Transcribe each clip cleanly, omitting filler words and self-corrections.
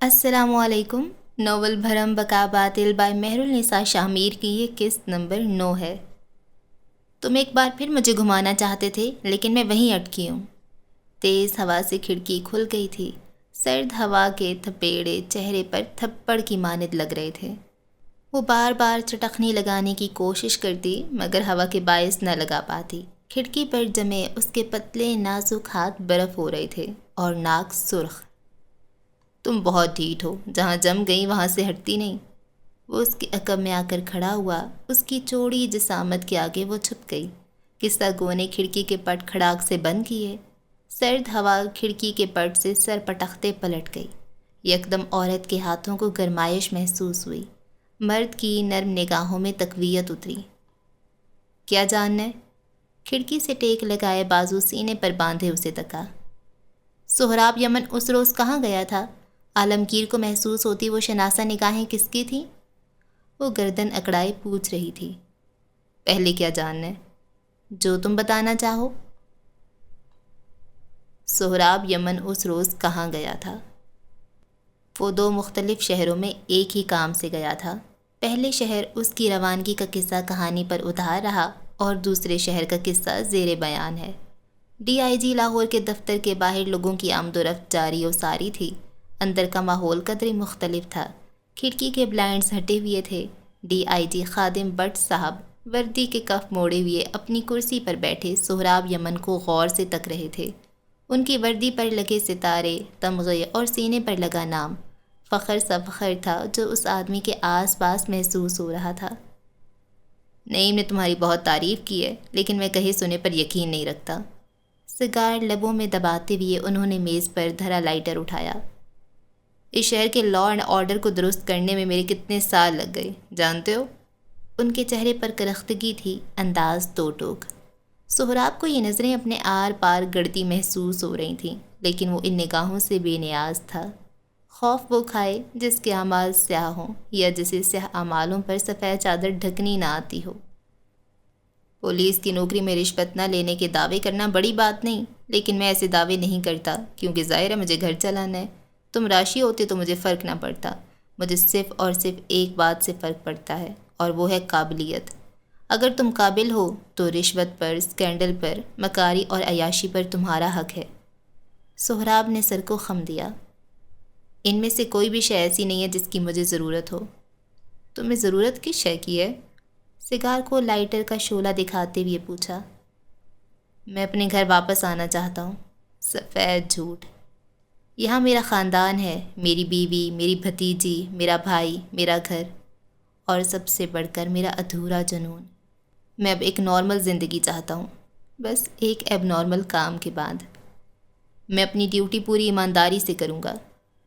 السلام علیکم۔ ناول بھرم بقا باطل بائی مہرالنساء شاہ میر کی یہ قسط نمبر 9 ہے۔ تم ایک بار پھر مجھے گھمانا چاہتے تھے لیکن میں وہیں اٹکی ہوں۔ تیز ہوا سے کھڑکی کھل گئی تھی۔ سرد ہوا کے تھپیڑے چہرے پر تھپڑ کی مانند لگ رہے تھے۔ وہ بار بار چٹخنی لگانے کی کوشش کرتی مگر ہوا کے باعث نہ لگا پاتی۔ کھڑکی پر جمے اس کے پتلے نازک ہاتھ برف ہو رہے تھے اور ناک سرخ۔ تم بہت ڈھیٹ ہو، جہاں جم گئی وہاں سے ہٹتی نہیں۔ وہ اس کے عقب میں آ کر کھڑا ہوا، اس کی چوڑی جسامت کے آگے وہ چھپ گئی۔ قصہ گو نے کھڑکی کے پٹ کھڑاک سے بند کیے۔ سرد ہوا کھڑکی کے پٹ سے سر پٹختے پلٹ گئی۔ یکدم عورت کے ہاتھوں کو گرمائش محسوس ہوئی۔ مرد کی نرم نگاہوں میں تقویت اتری۔ کیا جاننا ہے؟ کھڑکی سے ٹیک لگائے بازو سینے پر باندھے اسے تکا۔ سہراب یمن اس روز کہاں گیا تھا؟ عالمگیر کو محسوس ہوتی وہ شناسہ نگاہیں کس کی تھیں؟ وہ گردن اکڑائے پوچھ رہی تھی۔ پہلے کیا جاننا ہے؟ جو تم بتانا چاہو۔ سہراب یمن اس روز کہاں گیا تھا؟ وہ 2 مختلف شہروں میں ایک ہی کام سے گیا تھا۔ پہلے شہر اس کی روانگی کا قصہ کہانی پر ادھار رہا اور دوسرے شہر کا قصہ زیر بیان ہے۔ DIG لاہور کے دفتر کے باہر لوگوں کی آمد و رفت جاری و ساری تھی۔ اندر کا ماحول قدرے مختلف تھا۔ کھڑکی کے بلائنڈز ہٹے ہوئے تھے۔ DIG خادم بٹ صاحب وردی کے کف موڑے ہوئے اپنی کرسی پر بیٹھے سہراب یمن کو غور سے تک رہے تھے۔ ان کی وردی پر لگے ستارے، تمغے اور سینے پر لگا نام فخر سا فخر تھا جو اس آدمی کے آس پاس محسوس ہو رہا تھا۔ نعیم نے تمہاری بہت تعریف کی ہے لیکن میں کہے سنے پر یقین نہیں رکھتا۔ سگار لبوں میں دباتے ہوئے انہوں نے میز پر دھرا لائٹر اٹھایا۔ اس شہر کے لا اینڈ آرڈر کو درست کرنے میں میرے کتنے سال لگ گئے جانتے ہو؟ ان کے چہرے پر کرختگی تھی، انداز دو ٹوک۔ سہراب کو یہ نظریں اپنے آر پار گڑتی محسوس ہو رہی تھیں لیکن وہ ان نگاہوں سے بے نیاز تھا۔ خوف وہ کھائے جس کے اعمال سیاہ ہوں یا جسے سیاہ اعمالوں پر سفید چادر ڈھکنی نہ آتی ہو۔ پولیس کی نوکری میں رشوت نہ لینے کے دعوے کرنا بڑی بات نہیں، لیکن میں ایسے دعوے نہیں کرتا کیونکہ ظاہر ہے مجھے گھر چلانا ہے۔ تم راشی ہوتے تو مجھے فرق نہ پڑتا۔ مجھے صرف اور صرف ایک بات سے فرق پڑتا ہے اور وہ ہے قابلیت۔ اگر تم قابل ہو تو رشوت پر، اسکینڈل پر، مکاری اور عیاشی پر تمہارا حق ہے۔ سہراب نے سر کو خم دیا۔ ان میں سے کوئی بھی شے ایسی نہیں ہے جس کی مجھے ضرورت ہو۔ تمہیں ضرورت کس شے کی ہے؟ سگار کو لائٹر کا شعلہ دکھاتے ہوئے پوچھا۔ میں اپنے گھر واپس آنا چاہتا ہوں۔ سفید جھوٹ۔ یہاں میرا خاندان ہے، میری بیوی، میری بھتیجی، میرا بھائی، میرا گھر اور سب سے بڑھ کر میرا ادھورا جنون۔ میں اب ایک نارمل زندگی چاہتا ہوں، بس ایک ایب نارمل کام کے بعد۔ میں اپنی ڈیوٹی پوری ایمانداری سے کروں گا،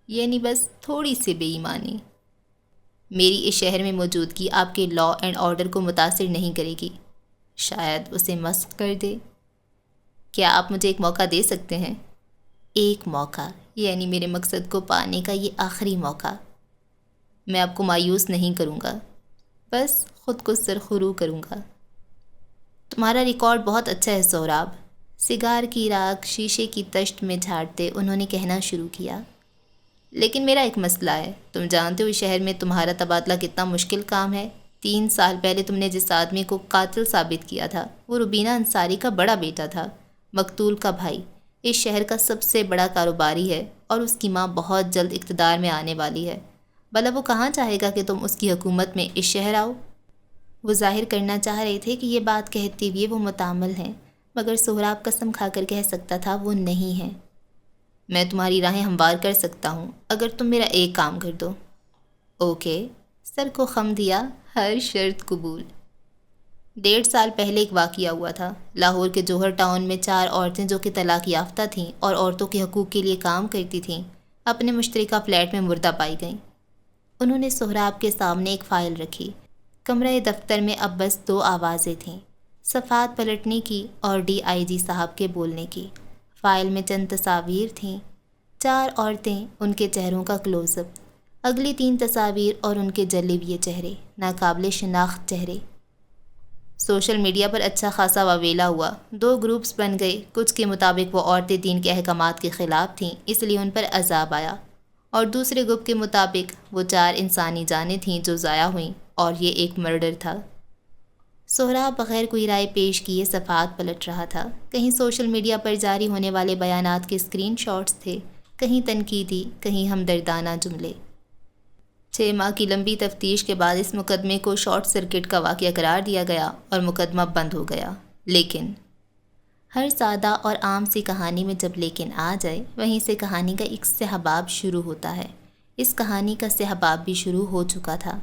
یعنی بس تھوڑی سی بے ایمانی۔ میری اس شہر میں موجودگی آپ کے لا اینڈ آرڈر کو متاثر نہیں کرے گی، شاید اسے مسخ کر دے۔ کیا آپ مجھے ایک موقع دے سکتے ہیں؟ ایک موقع، یعنی میرے مقصد کو پانے کا یہ آخری موقع۔ میں آپ کو مایوس نہیں کروں گا، بس خود کو سرخرو کروں گا۔ تمہارا ریکارڈ بہت اچھا ہے سہراب۔ سگار کی راکھ شیشے کی تشت میں جھاڑتے انہوں نے کہنا شروع کیا۔ لیکن میرا ایک مسئلہ ہے۔ تم جانتے ہو اس شہر میں تمہارا تبادلہ کتنا مشکل کام ہے۔ 3 سال پہلے تم نے جس آدمی کو قاتل ثابت کیا تھا وہ روبینہ انصاری کا بڑا بیٹا تھا، مقتول کا بھائی۔ اس شہر کا سب سے بڑا کاروباری ہے اور اس کی ماں بہت جلد اقتدار میں آنے والی ہے۔ بھلا وہ کہاں چاہے گا کہ تم اس کی حکومت میں اس شہر آؤ؟ وہ ظاہر کرنا چاہ رہے تھے کہ یہ بات کہتے ہوئے وہ متعامل ہیں، مگر سہراب قسم کھا کر کہہ سکتا تھا وہ نہیں ہے۔ میں تمہاری راہیں ہموار کر سکتا ہوں اگر تم میرا ایک کام کر دو۔ اوکے، سر کو خم دیا، ہر شرط قبول۔ 1.5 سال پہلے ایک واقعہ ہوا تھا۔ لاہور کے جوہر ٹاؤن میں 4 عورتیں جو کہ طلاق یافتہ تھیں اور عورتوں کے حقوق کے لیے کام کرتی تھیں، اپنے مشترکہ فلیٹ میں مردہ پائی گئیں۔ انہوں نے سہراب کے سامنے ایک فائل رکھی۔ کمرہ دفتر میں اب بس 2 آوازیں تھیں، صفحات پلٹنے کی اور DIG صاحب کے بولنے کی۔ فائل میں چند تصاویر تھیں، 4 عورتیں، ان کے چہروں کا کلوز اپ۔ اگلی 3 تصاویر اور ان کے جلے ہوئے چہرے، ناقابل شناخت چہرے۔ سوشل میڈیا پر اچھا خاصا واویلا ہوا، 2 گروپس بن گئے۔ کچھ کے مطابق وہ عورتیں دین کے احکامات کے خلاف تھیں، اس لیے ان پر عذاب آیا، اور دوسرے گروپ کے مطابق وہ 4 انسانی جانیں تھیں جو ضائع ہوئیں اور یہ ایک مرڈر تھا۔ سہراب بغیر کوئی رائے پیش کیے صفحات پلٹ رہا تھا۔ کہیں سوشل میڈیا پر جاری ہونے والے بیانات کے اسکرین شاٹس تھے، کہیں تنقیدی، کہیں ہمدردانہ جملے۔ 6 ماہ کی لمبی تفتیش کے بعد اس مقدمے کو شارٹ سرکٹ کا واقعہ قرار دیا گیا اور مقدمہ بند ہو گیا۔ لیکن ہر سادہ اور عام سی کہانی میں جب لیکن آ جائے، وہیں سے کہانی کا ایک سہباب شروع ہوتا ہے۔ اس کہانی کا سہباب بھی شروع ہو چکا تھا۔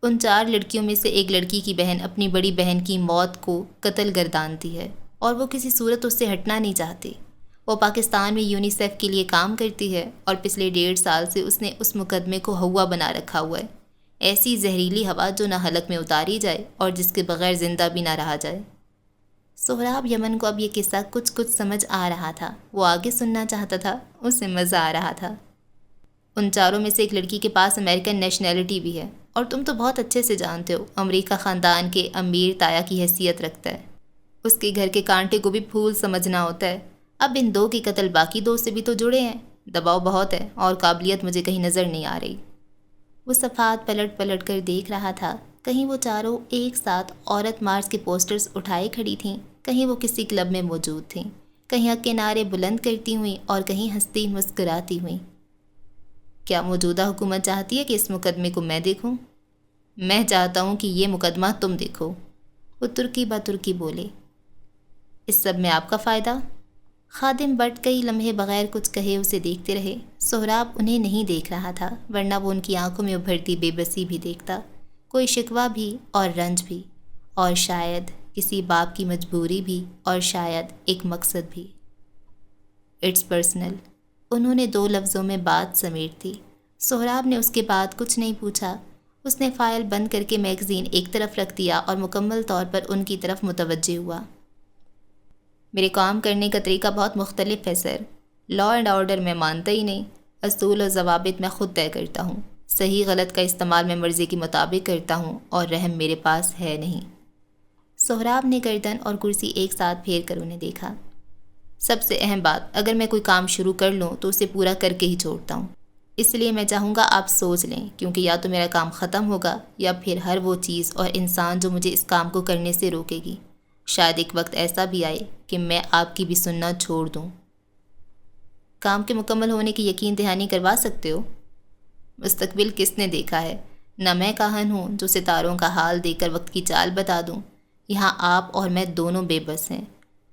ان 4 لڑکیوں میں سے ایک لڑکی کی بہن اپنی بڑی بہن کی موت کو قتل گردانتی ہے اور وہ کسی صورت اس سے ہٹنا نہیں چاہتی۔ وہ پاکستان میں یونیسیف کے لیے کام کرتی ہے اور پچھلے 1.5 سال سے اس نے اس مقدمے کو ہوا بنا رکھا ہوا ہے، ایسی زہریلی ہوا جو نہ حلق میں اتاری جائے اور جس کے بغیر زندہ بھی نہ رہا جائے۔ سہراب یمن کو اب یہ قصہ کچھ سمجھ آ رہا تھا۔ وہ آگے سننا چاہتا تھا، اسے مزہ آ رہا تھا۔ ان 4 میں سے ایک لڑکی کے پاس امریکن نیشنلٹی بھی ہے، اور تم تو بہت اچھے سے جانتے ہو امریکہ خاندان کے امیر تایا کی حیثیت رکھتا ہے۔ اس کے گھر کے کانٹے کو بھی پھول سمجھنا ہوتا ہے۔ اب ان 2 کے قتل باقی 2 سے بھی تو جڑے ہیں۔ دباؤ بہت ہے اور قابلیت مجھے کہیں نظر نہیں آ رہی۔ وہ صفحات پلٹ پلٹ کر دیکھ رہا تھا۔ کہیں وہ 4 ایک ساتھ عورت مارچ کے پوسٹرز اٹھائے کھڑی تھیں، کہیں وہ کسی کلب میں موجود تھیں، کہیں حق کے نعرے بلند کرتی ہوئیں اور کہیں ہنستی مسکراتی ہوئیں۔ کیا موجودہ حکومت چاہتی ہے کہ اس مقدمے کو میں دیکھوں؟ میں چاہتا ہوں کہ یہ مقدمہ تم دیکھو، وہ ترکی با ترکی بولے۔ اس سب میں آپ کا فائدہ؟ خادم بٹ کئی لمحے بغیر کچھ کہے اسے دیکھتے رہے۔ سہراب انہیں نہیں دیکھ رہا تھا، ورنہ وہ ان کی آنکھوں میں ابھرتی بے بسی بھی دیکھتا، کوئی شکوہ بھی اور رنج بھی، اور شاید کسی باپ کی مجبوری بھی، اور شاید ایک مقصد بھی۔ اٹس پرسنل، انہوں نے 2 لفظوں میں بات سمیٹ دی۔ سہراب نے اس کے بعد کچھ نہیں پوچھا۔ اس نے فائل بند کر کے میگزین ایک طرف رکھ دیا اور مکمل طور پر ان کی طرف متوجہ ہوا۔ میرے کام کرنے کا طریقہ بہت مختلف ہے سر۔ لا اینڈ آرڈر میں مانتا ہی نہیں، اصول و ضوابط میں خود طے کرتا ہوں، صحیح غلط کا استعمال میں مرضی کے مطابق کرتا ہوں، اور رحم میرے پاس ہے نہیں۔ سہراب نے گردن اور کرسی ایک ساتھ پھیر کر انہیں دیکھا۔ سب سے اہم بات، اگر میں کوئی کام شروع کر لوں تو اسے پورا کر کے ہی چھوڑتا ہوں، اس لیے میں چاہوں گا آپ سوچ لیں، کیونکہ یا تو میرا کام ختم ہوگا یا پھر ہر وہ چیز اور انسان جو مجھے اس کام کو کرنے سے روکے گی۔ شاید ایک وقت ایسا بھی آئے کہ میں آپ کی بھی سننا چھوڑ دوں۔ کام کے مکمل ہونے کی یقین دہانی کروا سکتے ہو؟ مستقبل کس نے دیکھا ہے؟ نہ میں کاہن ہوں جو ستاروں کا حال دیکھ کر وقت کی چال بتا دوں۔ یہاں آپ اور میں دونوں بے بس ہیں۔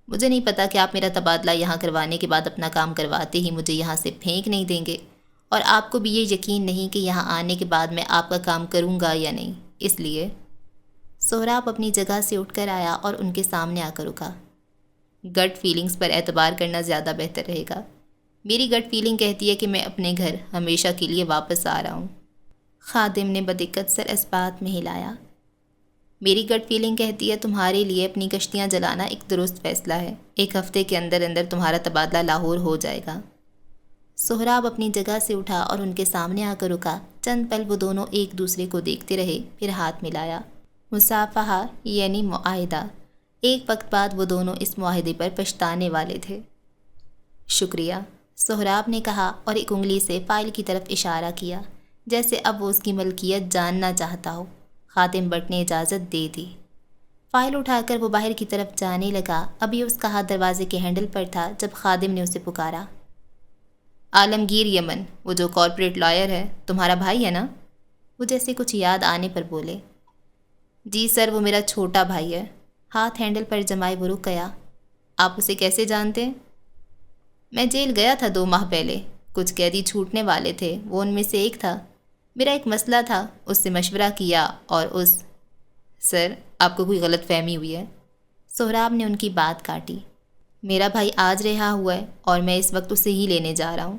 مجھے نہیں پتا کہ آپ میرا تبادلہ یہاں کروانے کے بعد اپنا کام کرواتے ہی مجھے یہاں سے پھینک نہیں دیں گے، اور آپ کو بھی یہ یقین نہیں کہ یہاں آنے کے بعد میں آپ کا کام کروں گا یا نہیں۔ اس لیے سہراب اپنی جگہ سے اٹھ کر آیا اور ان کے سامنے آ کر رکا۔ گٹ فیلنگز پر اعتبار کرنا زیادہ بہتر رہے گا۔ میری گٹ فیلنگ کہتی ہے کہ میں اپنے گھر ہمیشہ کے لیے واپس آ رہا ہوں۔ خادم نے بدقت سر اس بات میں ہلایا۔ میری گٹ فیلنگ کہتی ہے تمہارے لیے اپنی کشتیاں جلانا ایک درست فیصلہ ہے۔ 1 ہفتے کے اندر اندر تمہارا تبادلہ لاہور ہو جائے گا۔ سہراب اپنی جگہ سے اٹھا اور ان کے سامنے آ کر رکا۔ چند پل وہ دونوں ایک دوسرے کو دیکھتے رہے، پھر ہاتھ ملایا۔ مصافحہ یعنی معاہدہ۔ ایک وقت بعد وہ دونوں اس معاہدے پر پچھتانے والے تھے۔ شکریہ، سہراب نے کہا اور ایک انگلی سے فائل کی طرف اشارہ کیا، جیسے اب وہ اس کی ملکیت جاننا چاہتا ہو۔ خادم بٹ نے اجازت دے دی۔ فائل اٹھا کر وہ باہر کی طرف جانے لگا۔ ابھی اس کا ہاتھ دروازے کے ہینڈل پر تھا جب خادم نے اسے پکارا۔ عالمگیر یمن، وہ جو کارپوریٹ لائر ہے، تمہارا بھائی ہے نا؟ وہ جیسے کچھ یاد آنے پر بولے۔ جی سر، وہ میرا چھوٹا بھائی ہے۔ ہاتھ ہینڈل پر جمائے وہ رک گیا۔ آپ اسے کیسے جانتے ہیں؟ میں جیل گیا تھا 2 ماہ پہلے، کچھ قیدی چھوٹنے والے تھے، وہ ان میں سے ایک تھا۔ میرا ایک مسئلہ تھا، اس سے مشورہ کیا اور سر، آپ کو کوئی غلط فہمی ہوئی ہے۔ سہراب نے ان کی بات کاٹی۔ میرا بھائی آج رہا ہوا ہے اور میں اس وقت اسے ہی لینے جا رہا ہوں۔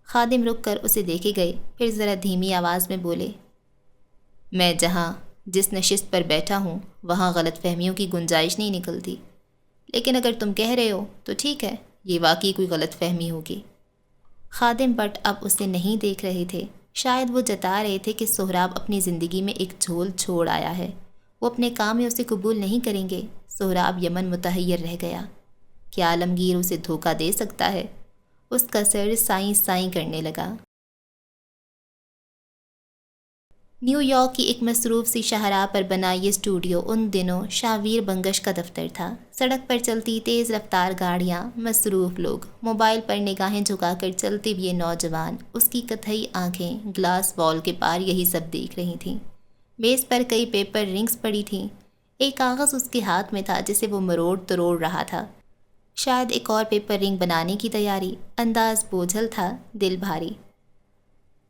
خادم رک کر اسے دیکھے گئے، پھر ذرا دھیمی آواز میں بولے۔ میں جس نشست پر بیٹھا ہوں وہاں غلط فہمیوں کی گنجائش نہیں نکلتی، لیکن اگر تم کہہ رہے ہو تو ٹھیک ہے، یہ واقعی کوئی غلط فہمی ہوگی۔ خادم بٹ اب اسے نہیں دیکھ رہے تھے۔ شاید وہ جتا رہے تھے کہ سہراب اپنی زندگی میں ایک جھول چھوڑ آیا ہے، وہ اپنے کام میں اسے قبول نہیں کریں گے۔ سہراب یمن متحیر رہ گیا۔ کیا عالمگیر اسے دھوکہ دے سکتا ہے؟ اس کا سر سائیں سائیں کرنے لگا۔ نیو یارک کی ایک مصروف سی شاہراہ پر بنا یہ اسٹوڈیو ان دنوں شاہویر بنگش کا دفتر تھا۔ سڑک پر چلتی تیز رفتار گاڑیاں، مصروف لوگ، موبائل پر نگاہیں جھکا کر چلتے ہوئے نوجوان، اس کی کتھئی آنکھیں گلاس وال کے پار یہی سب دیکھ رہی تھیں۔ میز پر کئی پیپر رنگز پڑی تھیں۔ ایک کاغذ اس کے ہاتھ میں تھا جسے وہ مروڑ تروڑ رہا تھا، شاید ایک اور پیپر رنگ بنانے کی تیاری۔ انداز بوجھل تھا، دل بھاری۔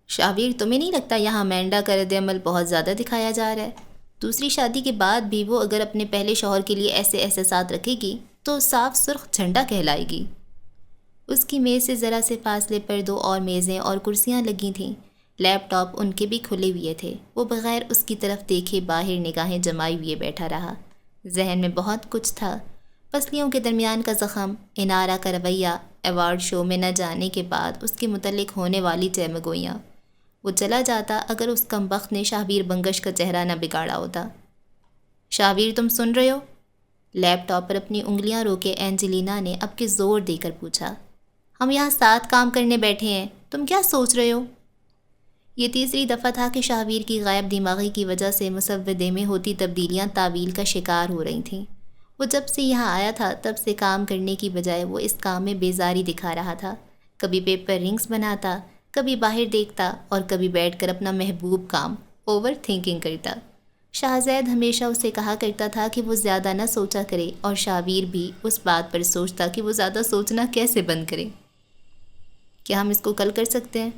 شاہویر، تمہیں نہیں لگتا یہاں امینڈا کا رد عمل بہت زیادہ دکھایا جا رہا ہے؟ دوسری شادی کے بعد بھی وہ اگر اپنے پہلے شوہر کے لیے ایسے احساسات رکھے گی تو صاف سرخ جھنڈا کہلائے گی۔ اس کی میز سے ذرا سے فاصلے پر دو اور میزیں اور کرسیاں لگی تھیں۔ لیپ ٹاپ ان کے بھی کھلے ہوئے تھے۔ وہ بغیر اس کی طرف دیکھے باہر نگاہیں جمائے ہوئے بیٹھا رہا۔ ذہن میں بہت کچھ تھا، پسلیوں کے درمیان کا زخم، انارا کا رویہ، ایوارڈ شو میں نہ جانے کے بعد اس کے متعلق ہونے والی چہمگوئیاں۔ وہ چلا جاتا اگر اس کمبخت نے شاہویر بنگش کا چہرہ نہ بگاڑا ہوتا۔ شاہویر، تم سن رہے ہو؟ لیپ ٹاپ پر اپنی انگلیاں روکے اینجلینا نے اب کے زور دے کر پوچھا۔ ہم یہاں ساتھ کام کرنے بیٹھے ہیں، تم کیا سوچ رہے ہو؟ یہ تیسری دفعہ تھا کہ شاہویر کی غائب دماغی کی وجہ سے مسودے میں ہوتی تبدیلیاں تعویل کا شکار ہو رہی تھیں۔ وہ جب سے یہاں آیا تھا تب سے کام کرنے کی بجائے وہ اس کام میں بیزاری دکھا رہا تھا۔ کبھی پیپر رنگز بناتا، کبھی باہر دیکھتا اور کبھی بیٹھ کر اپنا محبوب کام اوور تھنکنگ کرتا۔ شاہزید ہمیشہ اسے کہا کرتا تھا کہ وہ زیادہ نہ سوچا کرے، اور شاہویر بھی اس بات پر سوچتا کہ وہ زیادہ سوچنا کیسے بند کرے۔ کیا ہم اس کو کل کر سکتے ہیں؟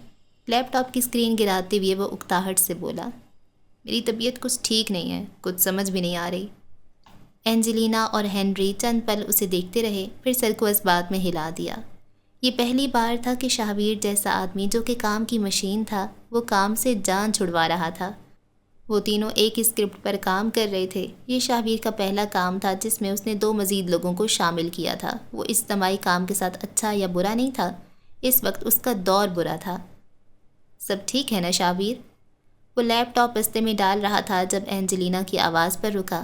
لیپ ٹاپ کی اسکرین گراتے ہوئے وہ اکتاہٹ سے بولا۔ میری طبیعت کچھ ٹھیک نہیں ہے، کچھ سمجھ بھی نہیں آ رہی۔ اینجلینا اور ہنری چند پل اسے دیکھتے رہے، پھر سر کو اس بات میں ہلا دیا۔ یہ پہلی بار تھا کہ شاہویر جیسا آدمی جو کہ کام کی مشین تھا، وہ کام سے جان چھڑوا رہا تھا۔ وہ تینوں ایک اسکرپٹ پر کام کر رہے تھے۔ یہ شاہویر کا پہلا کام تھا جس میں اس نے 2 مزید لوگوں کو شامل کیا تھا۔ وہ اجتماعی کام کے ساتھ اچھا یا برا نہیں تھا، اس وقت اس کا دور برا تھا۔ سب ٹھیک ہے نا شاہویر؟ وہ لیپ ٹاپ بستے میں ڈال رہا تھا جب اینجلینا کی آواز پر رکا۔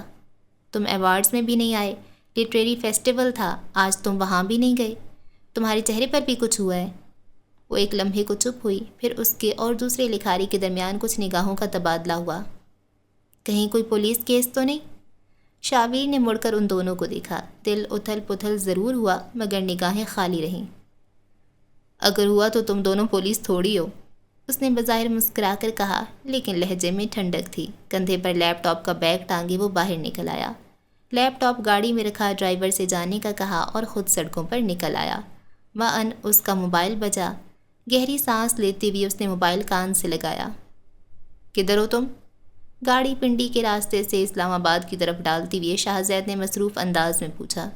تم ایوارڈز میں بھی نہیں آئے، لٹریری فیسٹیول تھا، آج تم وہاں بھی نہیں گئے، تمہارے چہرے پر بھی کچھ ہوا ہے؟ وہ ایک لمحے کو چپ ہوئی، پھر اس کے اور دوسرے لکھاری کے درمیان کچھ نگاہوں کا تبادلہ ہوا۔ کہیں کوئی پولیس کیس تو نہیں؟ شاہویر نے مڑ کر ان دونوں کو دیکھا۔ دل اتھل پتھل ضرور ہوا مگر نگاہیں خالی رہیں۔ اگر ہوا تو تم دونوں پولیس تھوڑی ہو، اس نے بظاہر مسکرا کر کہا، لیکن لہجے میں ٹھنڈک تھی۔ کندھے پر لیپ ٹاپ کا بیگ ٹانگے وہ باہر نکل آیا۔ لیپ ٹاپ گاڑی میں رکھا، ڈرائیور سے جانے کا کہا اور خود سڑکوں پر نکل آیا۔ معاً اس کا موبائل بجا۔ گہری سانس لیتے ہوئے اس نے موبائل کان سے لگایا۔ کدھر ہو تم؟ گاڑی پنڈی کے راستے سے اسلام آباد کی طرف ڈالتے ہوئے شاہزید نے مصروف انداز میں پوچھا۔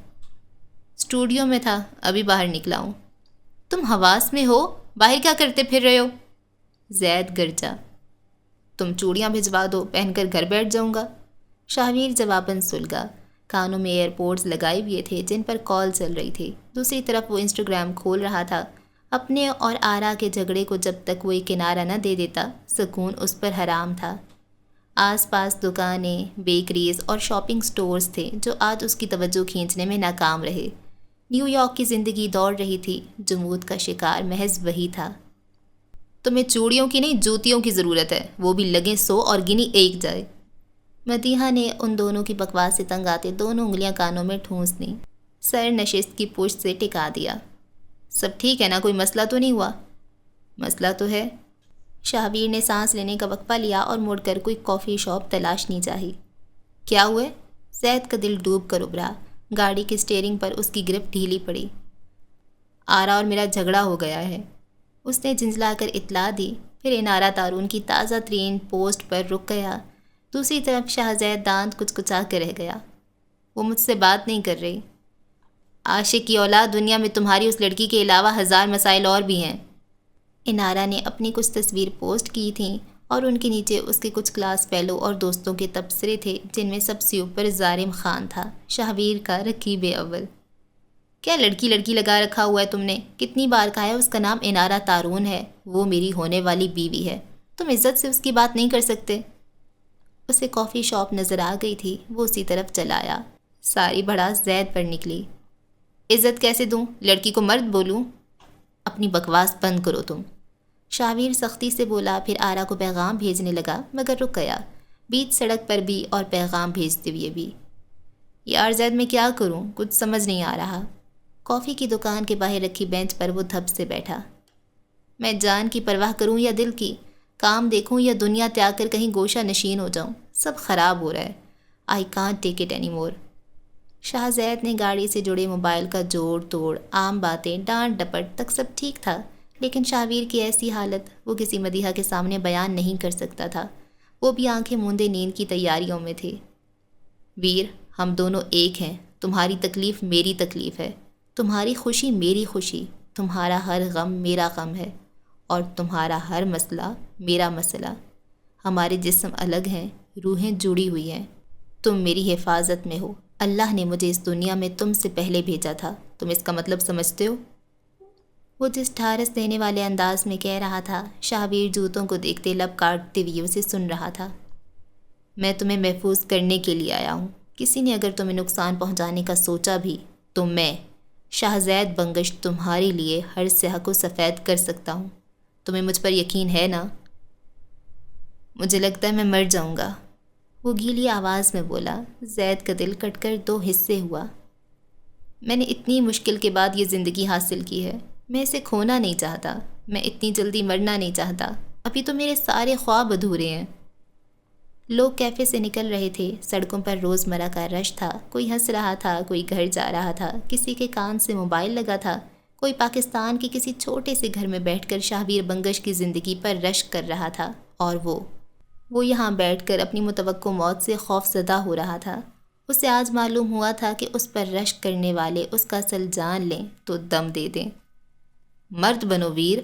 اسٹوڈیو میں تھا، ابھی باہر نکلا ہوں۔ تم حواس میں ہو؟ باہر کیا کرتے پھر رہے ہو؟ زید گرجا۔ تم چوڑیاں بھجوا دو، پہن کر گھر بیٹھ جاؤں گا۔ شاہویر جواباً سلگا۔ کانوں میں ایئر پوڈز لگائے ہوئے تھے جن پر کال چل رہی تھی۔ دوسری طرف وہ انسٹاگرام کھول رہا تھا۔ اپنے اور آرا کے جھگڑے کو جب تک وہ ایک کنارہ نہ دے دیتا، سکون اس پر حرام تھا۔ آس پاس دکانیں، بیکریز اور شاپنگ سٹورز تھے جو آج اس کی توجہ کھینچنے میں ناکام رہے۔ نیو یارک کی زندگی دوڑ رہی تھی، جمود کا شکار محض وہی تھا۔ تمہیں چوڑیوں کی نہیں، جوتیوں کی ضرورت ہے، وہ بھی لگیں 100 اور گنی 1 جائے۔ مدیحہ نے ان دونوں کی بکواس سے تنگ آتے دونوں انگلیاں کانوں میں ٹھونس دیں، سر نشست کی پشت سے ٹکا دیا۔ سب ٹھیک ہے نا، کوئی مسئلہ تو نہیں ہوا؟ مسئلہ تو ہے۔ شاہویر نے سانس لینے کا وقفہ لیا اور مڑ کر کوئی کافی شاپ تلاشنی چاہی۔ کیا ہوئے؟ زید کا دل ڈوب کر ابھرا۔ گاڑی کے اسٹیئرنگ پر اس کی گرفت ڈھیلی پڑی۔ آرا اور میرا جھگڑا ہو گیا ہے، اس نے جھنجھلا کر اطلاع دی، پھر انارا تارون کی تازہ ترین پوسٹ پر رک گیا۔ دوسری طرف شاہزید دانت کچکچا کے رہ گیا۔ وہ مجھ سے بات نہیں کر رہی۔ عاشق کی اولاد، دنیا میں تمہاری اس لڑکی کے علاوہ 1000 مسائل اور بھی ہیں۔ انارا نے اپنی کچھ تصویر پوسٹ کی تھیں اور ان کے نیچے اس کے کچھ کلاس فیلو اور دوستوں کے تبصرے تھے جن میں سب سے اوپر ظالم خان تھا، شاہویر کا رقیب اول۔ کیا لڑکی لڑکی لگا رکھا ہوا ہے تم نے؟ کتنی بار کہا ہے اس کا نام انارا تارون ہے، وہ میری ہونے والی بیوی ہے، تم عزت سے اس کی بات نہیں کر سکتے؟ اسے کافی شاپ نظر آ گئی تھی، وہ اسی طرف چلا آیا۔ ساری بھڑاس زید پر نکلی۔ عزت کیسے دوں؟ لڑکی کو مرد بولوں؟ اپنی بکواس بند کرو تم، شاہویر سختی سے بولا، پھر آرا کو پیغام بھیجنے لگا مگر رک گیا، بیچ سڑک پر بھی اور پیغام بھیجتے ہوئے بھی۔ یار زید میں کیا کروں، کچھ سمجھ نہیں آ رہا۔ کافی کی دکان کے باہر رکھی بینچ پر وہ دھپ سے بیٹھا۔ میں جان کی پرواہ کروں یا دل کی، کام دیکھوں یا دنیا تیاگ کر کہیں گوشہ نشین ہو جاؤں، سب خراب ہو رہا ہے۔ I can't take it any more. Shah Zaid نے گاڑی سے جڑے موبائل کا جوڑ توڑ، عام باتیں، ڈانٹ ڈپٹ تک سب ٹھیک تھا، لیکن شاہویر کی ایسی حالت وہ کسی مدیحہ کے سامنے بیان نہیں کر سکتا تھا۔ وہ بھی آنکھیں موندے نیند کی تیاریوں میں تھے۔ ویر، ہم دونوں ایک ہیں، تمہاری تکلیف میری تکلیف ہے، تمہاری خوشی میری خوشی، تمہارا ہر غم میرا غم ہے، اور تمہارا ہر مسئلہ میرا مسئلہ۔ ہمارے جسم الگ ہیں، روحیں جڑی ہوئی ہیں۔ تم میری حفاظت میں ہو، اللہ نے مجھے اس دنیا میں تم سے پہلے بھیجا تھا، تم اس کا مطلب سمجھتے ہو؟ وہ جس ٹھارس دینے والے انداز میں کہہ رہا تھا، شاہویر جوتوں کو دیکھتے لب کاٹتے ہوئے اسے سن رہا تھا۔ میں تمہیں محفوظ کرنے کے لیے آیا ہوں، کسی نے اگر تمہیں نقصان پہنچانے کا سوچا بھی تو میں شاہ زید بنگش تمہارے لیے ہر سیاہ کو سفید کر سکتا ہوں۔ تمہیں مجھ پر یقین ہے نا؟ مجھے لگتا ہے میں مر جاؤں گا، وہ گیلی آواز میں بولا۔ زید کا دل کٹ کر دو حصے ہوا۔ میں نے اتنی مشکل کے بعد یہ زندگی حاصل کی ہے، میں اسے کھونا نہیں چاہتا، میں اتنی جلدی مرنا نہیں چاہتا، ابھی تو میرے سارے خواب ادھورے ہیں۔ لوگ کیفے سے نکل رہے تھے، سڑکوں پر روزمرہ کا رش تھا، کوئی ہنس رہا تھا، کوئی گھر جا رہا تھا، کسی کے کان سے موبائل لگا تھا، کوئی پاکستان کے کسی چھوٹے سے گھر میں بیٹھ کر شاہویر بنگش کی زندگی پر رشک کر رہا تھا، اور وہ یہاں بیٹھ کر اپنی متوقع موت سے خوف زدہ ہو رہا تھا۔ اسے آج معلوم ہوا تھا کہ اس پر رشک کرنے والے اس کا اصل جان لیں تو دم دے دیں۔ مرد بنو ویر۔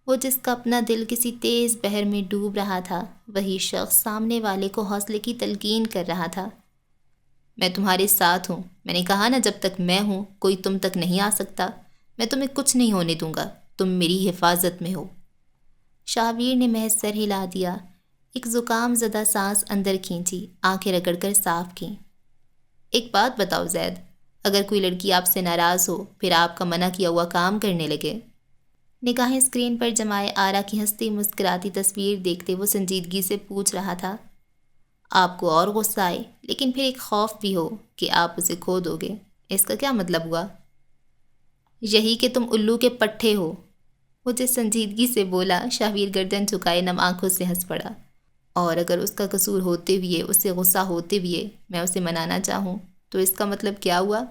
وہ جس کا اپنا دل کسی تیز بحر میں ڈوب رہا تھا، وہی شخص سامنے والے کو حوصلے کی تلقین کر رہا تھا۔ میں تمہارے ساتھ ہوں، میں نے کہا نا جب تک میں ہوں کوئی تم تک نہیں آ سکتا، میں تمہیں کچھ نہیں ہونے دوں گا، تم میری حفاظت میں ہو۔ شاہویر نے محض سر ہلا دیا، ایک زکام زدہ سانس اندر کھینچی، آنکھیں رگڑ کر صاف کیں۔ ایک بات بتاؤ زید، اگر کوئی لڑکی آپ سے ناراض ہو، پھر آپ کا منع کیا ہوا کام کرنے لگے؟ نگاہیں اسکرین پر جمائے آرا کی ہنستی مسکراتی تصویر دیکھتے وہ سنجیدگی سے پوچھ رہا تھا۔ آپ کو اور غصہ آئے، لیکن پھر ایک خوف بھی ہو کہ آپ اسے کھو دو گے، اس کا کیا مطلب ہوا؟ یہی کہ تم الو کے پٹھے ہو، وہ جس سنجیدگی سے بولا، شاہویر گردن جھکائے نم آنکھوں سے ہنس پڑا۔ اور اگر اس کا قصور ہوتے ہوئے، اس سے غصہ ہوتے ہوئے میں اسے منانا چاہوں تو اس کا مطلب کیا ہوا؟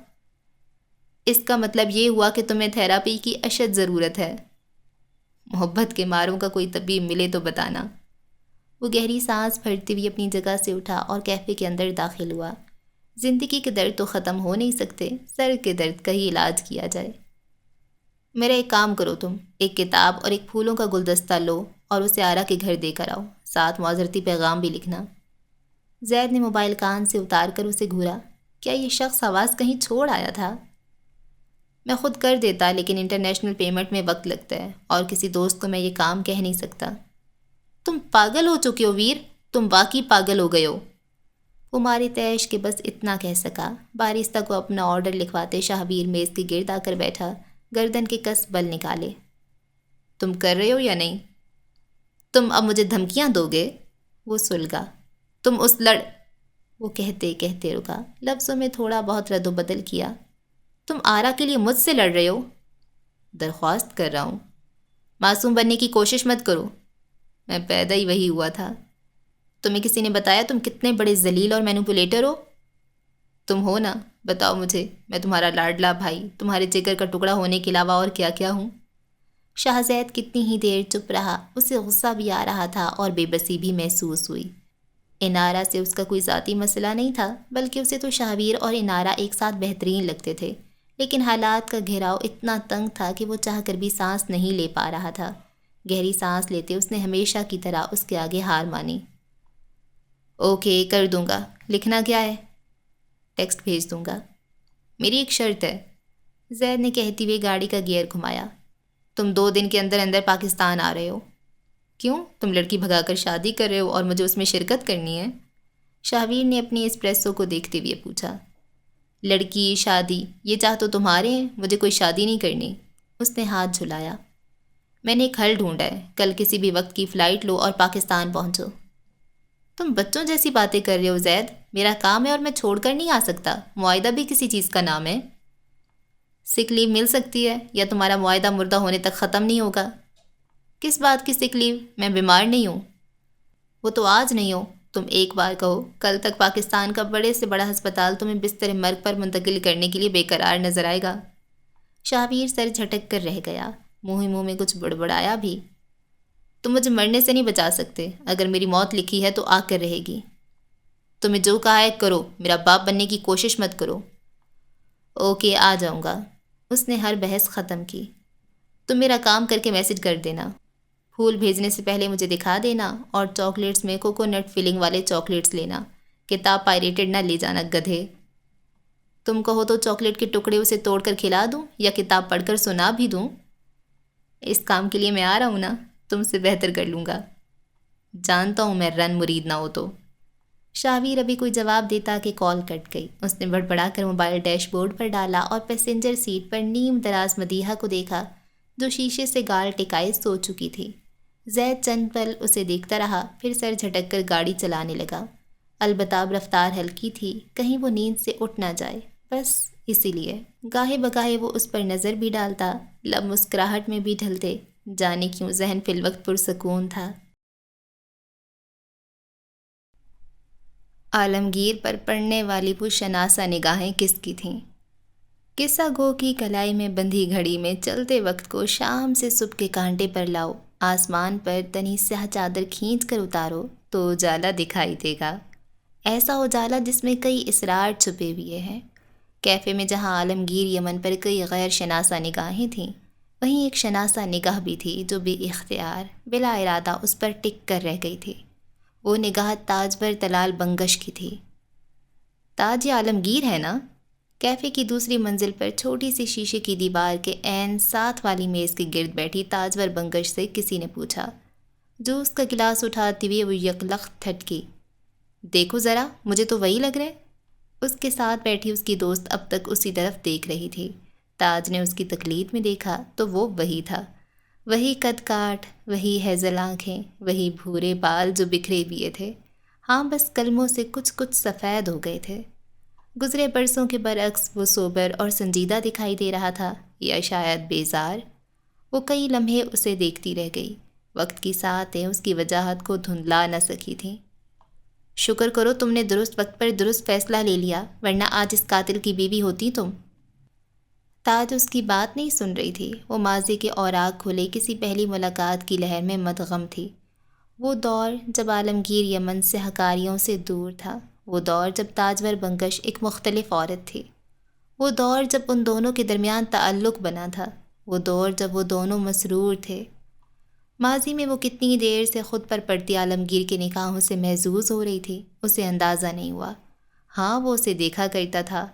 اس کا مطلب یہ ہوا کہ تمہیں تھیراپی کی اشد ضرورت ہے۔ محبت کے ماروں کا کوئی طبیب ملے تو بتانا۔ وہ گہری سانس بھرتے ہوئے اپنی جگہ سے اٹھا اور کیفے کے اندر داخل ہوا۔ زندگی کے درد تو ختم ہو نہیں سکتے، سر کے درد کا ہی علاج کیا جائے۔ میرا ایک کام کرو، تم ایک کتاب اور ایک پھولوں کا گلدستہ لو اور اسے آرا کے گھر دے کر آؤ، ساتھ معذرتی پیغام بھی لکھنا۔ زید نے موبائل کان سے اتار کر اسے گھورا۔ کیا یہ شخص آواز کہیں چھوڑ آیا تھا؟ میں خود کر دیتا، لیکن انٹرنیشنل پیمنٹ میں وقت لگتا ہے، اور کسی دوست کو میں یہ کام کہہ نہیں سکتا۔ تم پاگل ہو چکے ہو ویر، تم واقعی پاگل ہو گئے ہو۔ وہ مارے تیش کے بس اتنا کہہ سکا۔ بارستہ کو اپنا آرڈر لکھواتے شاہویر میز کے گرد آ کر بیٹھا، گردن کے کس بل نکالے۔ تم کر رہے ہو یا نہیں؟ تم اب مجھے دھمکیاں دو گے؟ وہ سلگا۔ تم اس وہ کہتے کہتے رکا، لفظوں میں تھوڑا بہت رد و بدل کیا۔ تم آرا کے لیے مجھ سے لڑ رہے ہو؟ درخواست کر رہا ہوں، معصوم بننے کی کوشش مت کرو، میں پیدا ہی وہی ہوا تھا۔ تمہیں کسی نے بتایا تم کتنے بڑے ذلیل اور مینوپولیٹر ہو؟ تم ہو نا، بتاؤ مجھے، میں تمہارا لاڈلا بھائی، تمہارے جگر کا ٹکڑا ہونے کے علاوہ اور کیا کیا ہوں؟ شاہ زید کتنی ہی دیر چپ رہا، اسے غصہ بھی آ رہا تھا اور بے بسی بھی محسوس ہوئی۔ انارا سے اس کا کوئی ذاتی مسئلہ نہیں تھا، بلکہ اسے تو شاہویر اور انارا ایک ساتھ بہترین لگتے تھے، لیکن حالات کا گھیراؤ اتنا تنگ تھا کہ وہ چاہ کر بھی سانس نہیں لے پا رہا تھا۔ گہری سانس لیتے اس نے ہمیشہ کی طرح اس کے آگے ہار مانی۔ اوکے، کر دوں گا، لکھنا کیا ہے؟ ٹیکسٹ بھیج دوں گا۔ میری ایک شرط ہے، زید نے کہتی ہوئے گاڑی کا گیئر گھمایا۔ تم 2 دن کے اندر اندر پاکستان آ رہے ہو۔ کیوں؟ تم لڑکی بھگا کر شادی کر رہے ہو اور مجھے اس میں شرکت کرنی ہے؟ شاہویر نے اپنی اسپریسو کو دیکھتے ہوئے پوچھا۔ لڑکی، شادی، یہ چاہ تو تمہارے ہیں، مجھے کوئی شادی نہیں کرنی۔ اس نے ہاتھ جھلایا۔ میں نے ایک حل ڈھونڈا ہے، کل کسی بھی وقت کی فلائٹ لو اور پاکستان پہنچو۔ تم بچوں جیسی باتیں کر رہے ہو زید، میرا کام ہے اور میں چھوڑ کر نہیں آ سکتا۔ معاہدہ بھی کسی چیز کا نام ہے۔ سک لیو مل سکتی ہے، یا تمہارا معاہدہ مردہ ہونے تک ختم نہیں ہوگا۔ کس بات کی سک لیو؟ میں بیمار نہیں ہوں۔ وہ تو آج نہیں ہو، تم ایک بار کہو، کل تک پاکستان کا بڑے سے بڑا ہسپتال تمہیں بستر مرگ پر منتقل کرنے کے لیے بے قرار نظر آئے گا۔ شاہویر سر جھٹک کر رہ گیا، منہ ہی منہ میں کچھ بڑبڑایا بھی۔ تم مجھے مرنے سے نہیں بچا سکتے، اگر میری موت لکھی ہے تو آ کر رہے گی۔ تمہیں جو کہا ہے کرو، میرا باپ بننے کی کوشش مت کرو۔ اوکے، آ جاؤں گا۔ اس نے ہر بحث ختم کی۔ تم میرا کام کر کے میسج کر دینا، پھول بھیجنے سے پہلے مجھے دکھا دینا، اور چاکلیٹس میں کوکونٹ فلنگ والے چاکلیٹس لینا۔ کتاب پائریٹڈ نہ لے جانا گدھے۔ تم کہو تو چاکلیٹ کے ٹکڑے اسے توڑ کر کھلا دوں، یا کتاب پڑھ کر سنا بھی دوں۔ اس کام کے لیے میں آ رہا ہوں نا، تم سے بہتر کر لوں گا۔ جانتا ہوں میں رن مرید نہ ہو تو۔ شاہویر ابھی کوئی جواب دیتا کہ کال کٹ گئی۔ اس نے بڑبڑا کر موبائل ڈیش بورڈ پر ڈالا اور پیسنجر سیٹ پر نیم دراز مدیحہ کو دیکھا، جو شیشے سے گال ٹکائے سو چکی تھی۔ زید چند پل اسے دیکھتا رہا، پھر سر جھٹک کر گاڑی چلانے لگا۔ البتہ اب رفتار ہلکی تھی، کہیں وہ نیند سے اٹھ نہ جائے، بس اسی لیے گاہے بگاہے وہ اس پر نظر بھی ڈالتا، لب مسکراہٹ میں بھی ڈھلتے، جانے کیوں ذہن فی الوقت پرسکون تھا۔ عالمگیر پر پڑنے والی وہ شناسہ نگاہیں کس کی تھیں؟ قصہ گو کی کلائی میں بندھی گھڑی میں چلتے وقت کو شام سے صبح کے کانٹے پر لاؤ، آسمان پر تنی سیاہ چادر کھینچ کر اتارو تو اجالا دکھائی دے گا، ایسا اجالا جس میں کئی اسرار چھپے ہوئے ہیں۔ کیفے میں جہاں عالمگیر یمن پر کئی غیر شناسہ نگاہیں تھیں، وہیں ایک شناسہ نگاہ بھی تھی جو بے اختیار بلا ارادہ اس پر ٹک کر رہ گئی تھی۔ وہ نگاہ تاج پر طلال بنگش کی تھی۔ تاج یہ عالمگیر ہے نا؟ کیفے کی دوسری منزل پر چھوٹی سی شیشے کی دیوار کے عین ساتھ والی میز کے گرد بیٹھی تاجور بنگش سے کسی نے پوچھا۔ جوس کا گلاس اٹھاتے ہوئے وہ یکلخت تھٹکی۔ دیکھو ذرا، مجھے تو وہی لگ رہے۔ اس کے ساتھ بیٹھی اس کی دوست اب تک اسی طرف دیکھ رہی تھی۔ تاج نے اس کی تقلید میں دیکھا تو وہ وہی تھا، وہی قد کاٹ، وہی ہیزل آنکھیں، وہی بھورے بال جو بکھرے ہوئے تھے، ہاں بس کلموں سے کچھ سفید ہو گئے تھے۔ گزرے برسوں کے برعکس وہ سوبر اور سنجیدہ دکھائی دے رہا تھا، یا شاید بیزار۔ وہ کئی لمحے اسے دیکھتی رہ گئی، وقت کی ساعتیں اس کی وجاہت کو دھندلا نہ سکی تھیں۔ شکر کرو تم نے درست وقت پر درست فیصلہ لے لیا، ورنہ آج اس قاتل کی بیوی ہوتی تم۔ تاج اس کی بات نہیں سن رہی تھی، وہ ماضی کے اوراق کھلے کسی پہلی ملاقات کی لہر میں مدغم تھی۔ وہ دور جب عالمگیر یمن سے حکاریوں سے دور تھا، وہ دور جب تاجور بنگش ایک مختلف عورت تھی، وہ دور جب ان دونوں کے درمیان تعلق بنا تھا، وہ دور جب وہ دونوں مسرور تھے۔ ماضی میں وہ کتنی دیر سے خود پر پڑتی عالمگیر کے نگاہوں سے محظوظ ہو رہی تھی، اسے اندازہ نہیں ہوا۔ ہاں وہ اسے دیکھا کرتا تھا،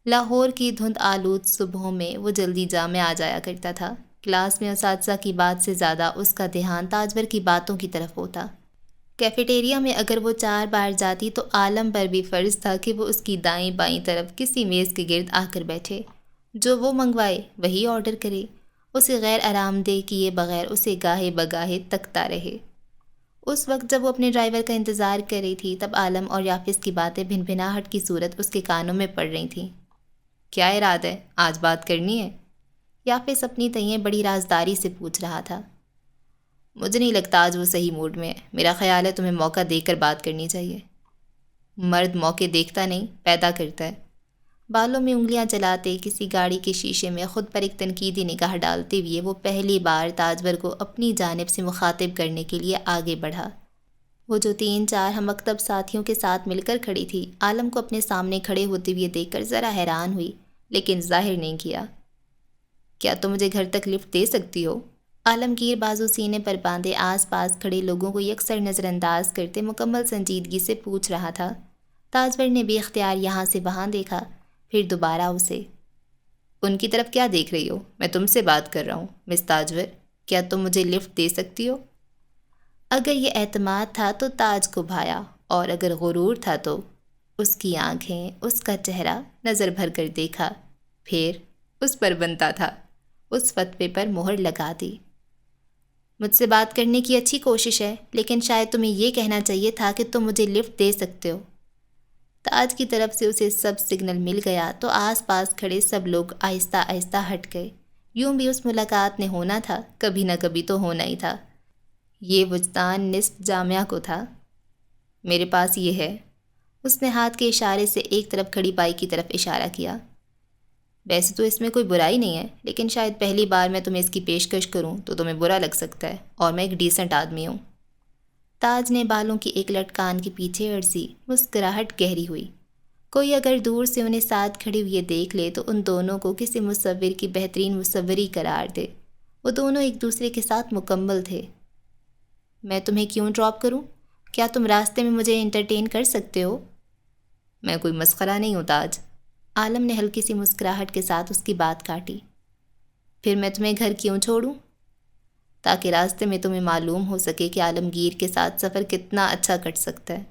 لاہور کی دھند آلود صبحوں میں وہ جلدی جا میں آ جایا کرتا تھا۔ کلاس میں اساتذہ کی بات سے زیادہ اس کا دھیان تاجور کی باتوں کی طرف ہوتا۔ کیفیٹیریا میں اگر وہ 4 بار جاتی تو عالم پر بھی فرض تھا کہ وہ اس کی دائیں بائیں طرف کسی میز کے گرد آ کر بیٹھے، جو وہ منگوائے وہی آرڈر کرے، اسے غیر آرام دہ کیے بغیر اسے گاہے بگاہے تکتا رہے۔ اس وقت جب وہ اپنے ڈرائیور کا انتظار کر رہی تھی، تب عالم اور یافس کی باتیں بھن بھناہٹ کی صورت اس کے کانوں میں پڑ رہی تھیں۔ کیا ارادہ ہے؟ آج بات کرنی ہے؟ یافس اپنی تئیں بڑی رازداری سے پوچھ رہا تھا۔ مجھے نہیں لگتا آج وہ صحیح موڈ میں ہے، میرا خیال ہے تمہیں موقع دے کر بات کرنی چاہیے۔ مرد موقع دیکھتا نہیں، پیدا کرتا ہے۔ بالوں میں انگلیاں چلاتے کسی گاڑی کے شیشے میں خود پر ایک تنقیدی نگاہ ڈالتے ہوئے وہ پہلی بار تاجور کو اپنی جانب سے مخاطب کرنے کے لیے آگے بڑھا۔ وہ جو 3-4 ہم مکتب ساتھیوں کے ساتھ مل کر کھڑی تھی، عالم کو اپنے سامنے کھڑے ہوتے ہوئے دیکھ کر ذرا حیران ہوئی، لیکن ظاہر نہیں کیا۔ کیا تم مجھے گھر تک لفٹ دے سکتی ہو؟ عالمگیر بازو سینے پر باندھے آس پاس کھڑے لوگوں کو یکسر نظر انداز کرتے مکمل سنجیدگی سے پوچھ رہا تھا۔ تاجور نے بے اختیار یہاں سے وہاں دیکھا، پھر دوبارہ اسے۔ ان کی طرف کیا دیکھ رہی ہو؟ میں تم سے بات کر رہا ہوں مس تاجور، کیا تم مجھے لفٹ دے سکتی ہو؟ اگر یہ اعتماد تھا تو تاج کو بھایا، اور اگر غرور تھا تو اس کی آنکھیں، اس کا چہرہ نظر بھر کر دیکھا، پھر اس پر بنتا تھا۔ اس فتوے پر مہر لگا دی۔ مجھ سے بات کرنے کی اچھی کوشش ہے، لیکن شاید تمہیں یہ کہنا چاہیے تھا کہ تم مجھے لفٹ دے سکتے ہو۔ تاج کی طرف سے اسے سب سگنل مل گیا تو آس پاس کھڑے سب لوگ آہستہ آہستہ ہٹ گئے۔ یوں بھی اس ملاقات نے ہونا تھا، کبھی نہ کبھی تو ہونا ہی تھا۔ یہ وجدان نصف جامعہ کو تھا۔ میرے پاس یہ ہے۔ اس نے ہاتھ کے اشارے سے ایک طرف کھڑی بائی کی طرف اشارہ کیا۔ ویسے تو اس میں کوئی برائی نہیں ہے، لیکن شاید پہلی بار میں تمہیں اس کی پیشکش کروں تو تمہیں برا لگ سکتا ہے، اور میں ایک ڈیسنٹ آدمی ہوں۔ تاج نے بالوں کی ایک لٹ کان کے پیچھے عرضی، مسکراہٹ گہری ہوئی۔ کوئی اگر دور سے انہیں ساتھ کھڑے ہوئے دیکھ لے تو ان دونوں کو کسی مصور کی بہترین مصوری قرار دے۔ وہ دونوں ایک دوسرے کے ساتھ مکمل تھے۔ میں تمہیں کیوں ڈراپ کروں؟ کیا تم راستے میں مجھے انٹرٹین کر سکتے ہو؟ میں کوئی مسخرہ نہیں ہوں تاج۔ عالم نے ہلکی سی مسکراہٹ کے ساتھ اس کی بات کاٹی۔ پھر میں تمہیں گھر کیوں چھوڑوں؟ تاکہ راستے میں تمہیں معلوم ہو سکے کہ عالمگیر کے ساتھ سفر کتنا اچھا کٹ سکتا ہے۔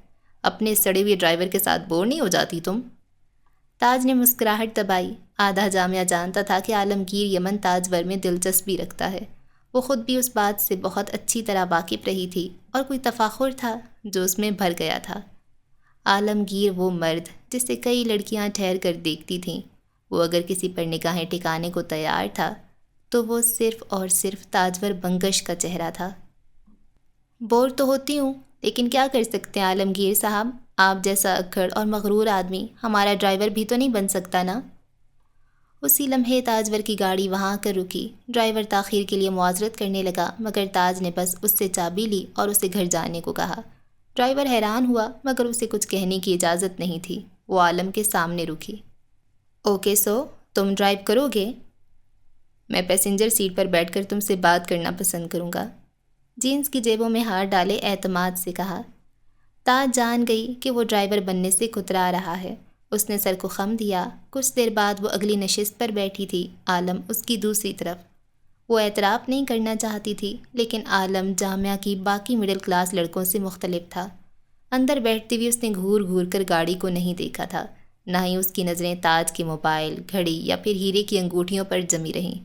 اپنے سڑے ہوئے ڈرائیور کے ساتھ بور نہیں ہو جاتی تم؟ تاج نے مسکراہٹ دبائی۔ آدھا جامعہ جانتا تھا کہ عالمگیر یمن تاجور میں دلچسپی رکھتا ہے۔ وہ خود بھی اس بات سے بہت اچھی طرح واقف رہی تھی، اور کوئی تفاخر تھا جو اس میں بھر گیا تھا۔ عالمگیر وہ مرد جسے کئی لڑکیاں ٹھہر کر دیکھتی تھیں، وہ اگر کسی پر نگاہیں ٹکانے کو تیار تھا تو وہ صرف اور صرف تاجور بنگش کا چہرہ تھا۔ بور تو ہوتی ہوں، لیکن کیا کر سکتے ہیں عالمگیر صاحب؟ آپ جیسا اکڑ اور مغرور آدمی ہمارا ڈرائیور بھی تو نہیں بن سکتا نا؟ اسی لمحے تاجور کی گاڑی وہاں آ کر رکی۔ ڈرائیور تاخیر کے لیے معذرت کرنے لگا، مگر تاج نے بس اس سے چابی لی اور اسے گھر جانے کو کہا۔ ڈرائیور حیران ہوا، مگر اسے کچھ کہنے کی اجازت نہیں تھی۔ وہ عالم کے سامنے رکی۔ اوکے سو، تم ڈرائیو کرو گے؟ میں پیسنجر سیٹ پر بیٹھ کر تم سے بات کرنا پسند کروں گا، جینس کی جیبوں میں ہاتھ ڈالے اعتماد سے کہا۔ تاج جان گئی کہ وہ ڈرائیور بننے سے کترا رہا ہے۔ اس نے سر کو خم دیا۔ کچھ دیر بعد وہ اگلی نشست پر بیٹھی تھی، عالم اس کی دوسری طرف۔ وہ اعتراف نہیں کرنا چاہتی تھی، لیکن عالم جامعہ کی باقی مڈل کلاس لڑکوں سے مختلف تھا۔ اندر بیٹھتے ہوئے اس نے گھور گھور کر گاڑی کو نہیں دیکھا تھا، نہ ہی اس کی نظریں تاج کے موبائل، گھڑی یا پھر ہیرے کی انگوٹھیوں پر جمی رہیں۔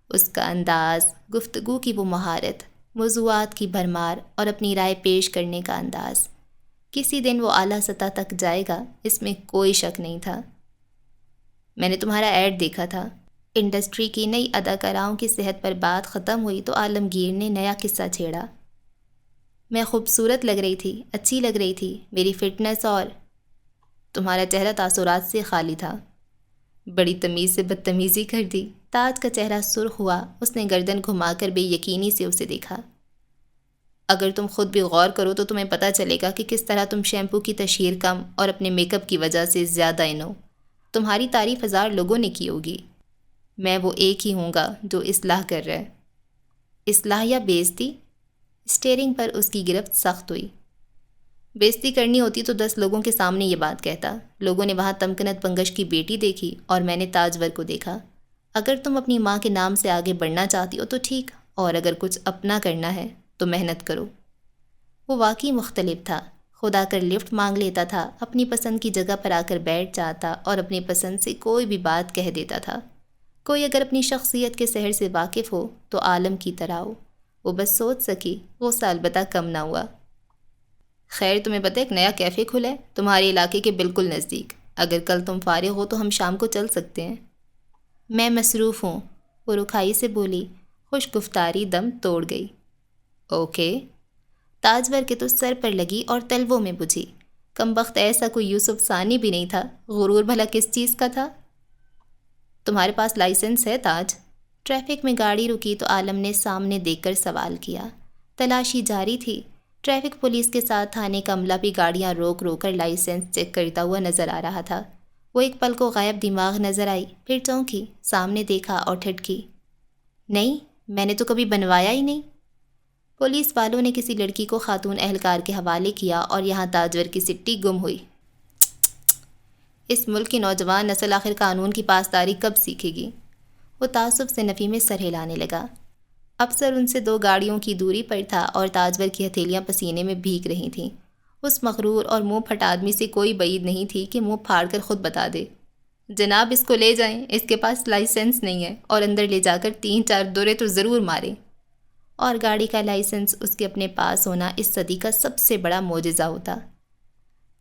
اس کا انداز، گفتگو کی وہ مہارت، موضوعات کی بھرمار اور اپنی رائے پیش کرنے کا انداز، کسی دن وہ اعلیٰ سطح تک جائے گا، اس میں کوئی شک نہیں تھا۔ میں نے تمہارا ایڈ دیکھا تھا۔ انڈسٹری کی نئی اداکاراؤں کی صحت پر بات ختم ہوئی تو عالمگیر نے نیا قصہ چھیڑا۔ میں خوبصورت لگ رہی تھی، اچھی لگ رہی تھی، میری فٹنس اور… تمہارا چہرہ تاثرات سے خالی تھا۔ بڑی تمیز سے بدتمیزی کر دی۔ تاج کا چہرہ سرخ ہوا۔ اس نے گردن گھما کر بے یقینی سے اسے دیکھا۔ اگر تم خود بھی غور کرو تو تمہیں پتہ چلے گا کہ کس طرح تم شیمپو کی تشہیر کم اور اپنے میک اپ کی وجہ سے زیادہ ان ہو۔ تمہاری تعریف 1000 لوگوں نے کی ہوگی، میں وہ ایک ہی ہوں گا جو اصلاح کر رہا ہے۔ اصلاح یا بےعزتی؟ اسٹیئرنگ پر اس کی گرفت سخت ہوئی۔ بےعزتی کرنی ہوتی تو 10 لوگوں کے سامنے یہ بات کہتا۔ لوگوں نے وہاں تمکنت بنگش کی بیٹی دیکھی اور میں نے تاجور کو دیکھا۔ اگر تم اپنی ماں کے نام سے آگے بڑھنا چاہتی ہو تو ٹھیک، اور اگر کچھ اپنا کرنا ہے تو محنت کرو۔ وہ واقعی مختلف تھا۔ خدا کر لفٹ مانگ لیتا تھا، اپنی پسند کی جگہ پر آ کر بیٹھ جاتا اور اپنی پسند سے کوئی بھی بات کہہ دیتا تھا۔ کوئی اگر اپنی شخصیت کے سحر سے واقف ہو تو عالم کی طرح ہو۔ وہ بس سوچ سکی، غصہ البتہ کم نہ ہوا۔ خیر، تمہیں پتہ ایک نیا کیفے کھلا ہے تمہارے علاقے کے بالکل نزدیک۔ اگر کل تم فارغ ہو تو ہم شام کو چل سکتے ہیں۔ میں مصروف ہوں، وہ رکھائی سے بولی۔ خوش گفتاری دم توڑ گئی۔ اوکے۔ تاجور کے تو سر پر لگی اور تلووں میں بجھی۔ کمبخت ایسا کوئی یوسف ثانی بھی نہیں تھا۔ غرور بھلا کس چیز کا تھا؟ تمہارے پاس لائسنس ہے تاج؟ ٹریفک میں گاڑی رکی تو عالم نے سامنے دیکھ کر سوال کیا۔ تلاشی جاری تھی۔ ٹریفک پولیس کے ساتھ تھانے کا عملہ بھی گاڑیاں روک روک کر لائسنس چیک کرتا ہوا نظر آ رہا تھا۔ وہ ایک پل کو غائب دماغ نظر آئی، پھر چونکی، سامنے دیکھا اور ٹھٹکی۔ نہیں، میں نے تو کبھی بنوایا ہی نہیں۔ پولیس والوں نے کسی لڑکی کو خاتون اہلکار کے حوالے کیا اور یہاں تاجور کی سٹی گم ہوئی۔ اس ملک کی نوجوان نسل آخر قانون کی پاسداری کب سیکھے گی؟ وہ تعصب سے نفی میں سر ہلانے لگا۔ افسر ان سے 2 گاڑیوں کی دوری پر تھا اور تاجور کی ہتھیلیاں پسینے میں بھیگ رہی تھیں۔ اس مغرور اور منہ پھٹ آدمی سے کوئی بعید نہیں تھی کہ منہ پھاڑ کر خود بتا دے۔ جناب اس کو لے جائیں، اس کے پاس لائسنس نہیں ہے، اور اندر لے جا کر 3-4 دورے تو ضرور ماریں۔ اور گاڑی کا لائسنس اس کے اپنے پاس ہونا اس صدی کا سب سے بڑا معجزہ ہوتا۔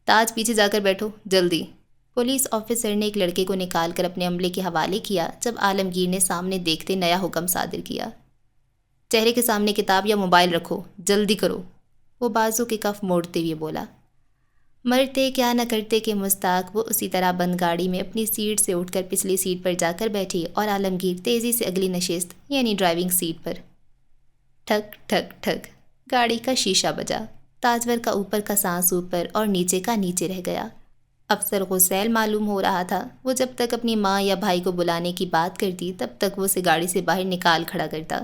تاج پیچھے جا کر بیٹھو جلدی۔ پولیس آفیسر نے ایک لڑکے کو نکال کر اپنے عملے کے حوالے کیا جب عالمگیر نے سامنے دیکھتے نیا حکم صادر کیا۔ چہرے کے سامنے کتاب یا موبائل رکھو، جلدی کرو۔ وہ بازو کے کف موڑتے ہوئے بولا۔ مرتے کیا نہ کرتے کہ مستاق وہ اسی طرح بند گاڑی میں اپنی سیٹ سے اٹھ کر پچھلی سیٹ پر جا کر بیٹھی اور عالمگیر تیزی سے اگلی نشست یعنی ڈرائیونگ سیٹ پر۔ ٹھک ٹھک ٹھک گاڑی کا شیشہ بجا۔ تاجور کا اوپر کا سانس اوپر اور نیچے کا نیچے رہ گیا۔ افسر غسیل معلوم ہو رہا تھا۔ وہ جب تک اپنی ماں یا بھائی کو بلانے کی بات کرتی تب تک وہ اسے گاڑی سے باہر نکال کھڑا کرتا۔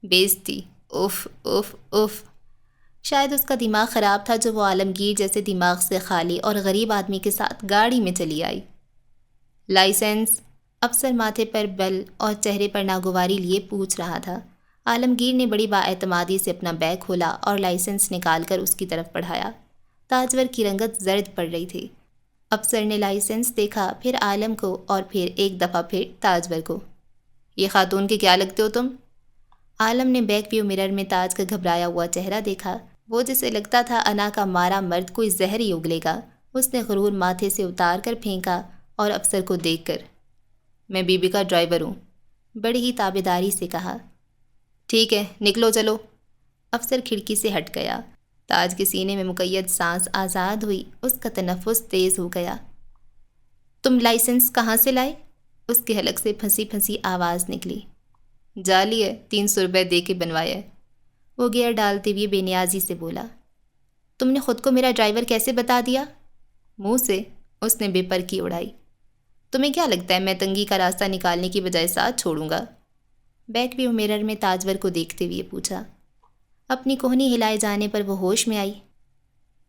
بیزتی، اف اف اف۔ شاید اس کا دماغ خراب تھا جو وہ عالمگیر جیسے دماغ سے خالی اور غریب آدمی کے ساتھ گاڑی میں چلی آئی۔ لائسنس؟ افسر ماتھے پر بل اور چہرے پر ناگواری لیے پوچھ رہا تھا۔ عالمگیر نے بڑی بااعتمادی سے اپنا بیگ کھولا اور لائسنس نکال کر اس کی طرف بڑھایا۔ تاجور کی رنگت زرد پڑ رہی تھی۔ افسر نے لائسنس دیکھا، پھر عالم کو اور پھر ایک دفعہ پھر تاجور کو۔ یہ خاتون کے کیا لگتے ہو تم؟ عالم نے بیک ویو مرر میں تاج کا گھبرایا ہوا چہرہ دیکھا۔ وہ جسے لگتا تھا انا کا مارا مرد کوئی زہر ہی اگلے گا۔ اس نے غرور ماتھے سے اتار کر پھینکا اور افسر کو دیکھ کر، میں بی بی کا ڈرائیور ہوں، بڑی ہی تابیداری سے کہا۔ ٹھیک ہے، نکلو چلو۔ افسر کھڑکی سے ہٹ گیا۔ تاج کے سینے میں مقید سانس آزاد ہوئی، اس کا تنفس تیز ہو گیا۔ تم لائسنس کہاں سے لائے؟ اس کے حلق سے پھنسی پھنسی آواز نکلی۔ جعلی ہے، 300 روپے دے کے بنوایا ہے۔ وہ گیئر ڈالتے ہوئے بے نیازی سے بولا۔ تم نے خود کو میرا ڈرائیور کیسے بتا دیا؟ منہ سے، اس نے بے پرکی اڑائی۔ تمہیں کیا لگتا ہے میں تنگی کا راستہ نکالنے کی بجائے ساتھ چھوڑوں گا؟ بیک ویو مرر میں تاجور کو دیکھتے ہوئے پوچھا۔ اپنی کوہنی ہلائے جانے پر وہ ہوش میں آئی۔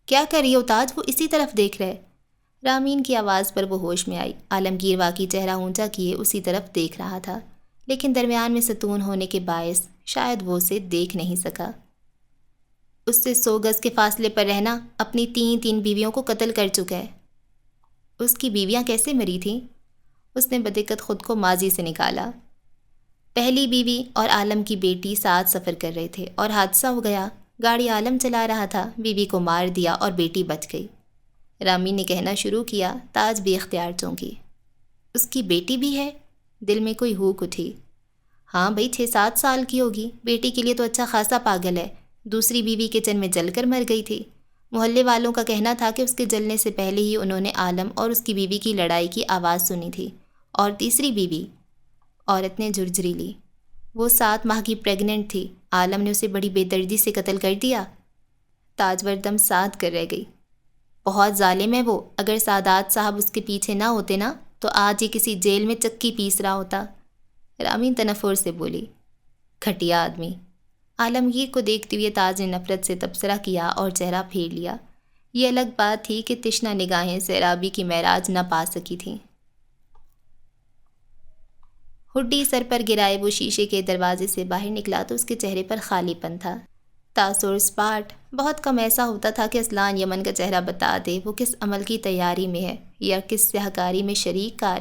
کیا کر رہی ہو تاج؟ وہ اسی طرف دیکھ رہے۔ رامین کی آواز پر وہ ہوش میں آئی۔ عالمگیر واقعی چہرہ اونچا کیے اسی طرف دیکھ رہا تھا، لیکن درمیان میں ستون ہونے کے باعث شاید وہ اسے دیکھ نہیں سکا۔ اس سے 100 گز کے فاصلے پر رہنا، اپنی 3 بیویوں کو قتل کر چکا ہے۔ اس کی بیویاں کیسے مری تھیں؟ اس نے بدقت خود کو ماضی سے نکالا۔ پہلی بیوی اور عالم کی بیٹی ساتھ سفر کر رہے تھے اور حادثہ ہو گیا۔ گاڑی عالم چلا رہا تھا، بیوی کو مار دیا اور بیٹی بچ گئی۔ رامی نے کہنا شروع کیا۔ تاج بے اختیار چونکی۔ اس کی بیٹی بھی ہے؟ دل میں کوئی ہوک اٹھی۔ ہاں بھئی، 6-7 سال کی ہوگی۔ بیٹی کے لیے تو اچھا خاصا پاگل ہے۔ دوسری بیوی کچن میں جل کر مر گئی تھی۔ محلے والوں کا کہنا تھا کہ اس کے جلنے سے پہلے ہی انہوں نے عالم اور اس کی بیوی کی لڑائی کی آواز سنی تھی۔ اور تیسری بیوی؟ عورت نے جھرجھری لی۔ وہ 7 ماہ کی پریگننٹ تھی۔ عالم نے اسے بڑی بے دردی سے قتل کر دیا۔ تاجور دم ساد کر رہ گئی۔ بہت ظالم ہے وہ۔ اگر سادات صاحب اس کے پیچھے نہ ہوتے نا تو آج یہ کسی جیل میں چکی پیس رہا ہوتا۔ رامین تنفر سے بولی۔ گھٹیا آدمی۔ عالمگیر کو دیکھتے ہوئے تاج نے نفرت سے تبصرہ کیا اور چہرہ پھیر لیا۔ یہ الگ بات تھی کہ تشنہ نگاہیں سیرابی کی معراج نہ پا سکی تھیں۔ ہڈی سر پر گرائے وہ شیشے کے دروازے سے باہر نکلا تو اس کے چہرے پر خالی پن تھا۔ تاثر اسپاٹ۔ بہت کم ایسا ہوتا تھا کہ اسلان یمن کا چہرہ بتا دے وہ کس عمل کی تیاری میں ہے یا کس سیاہکاری میں شریک کار۔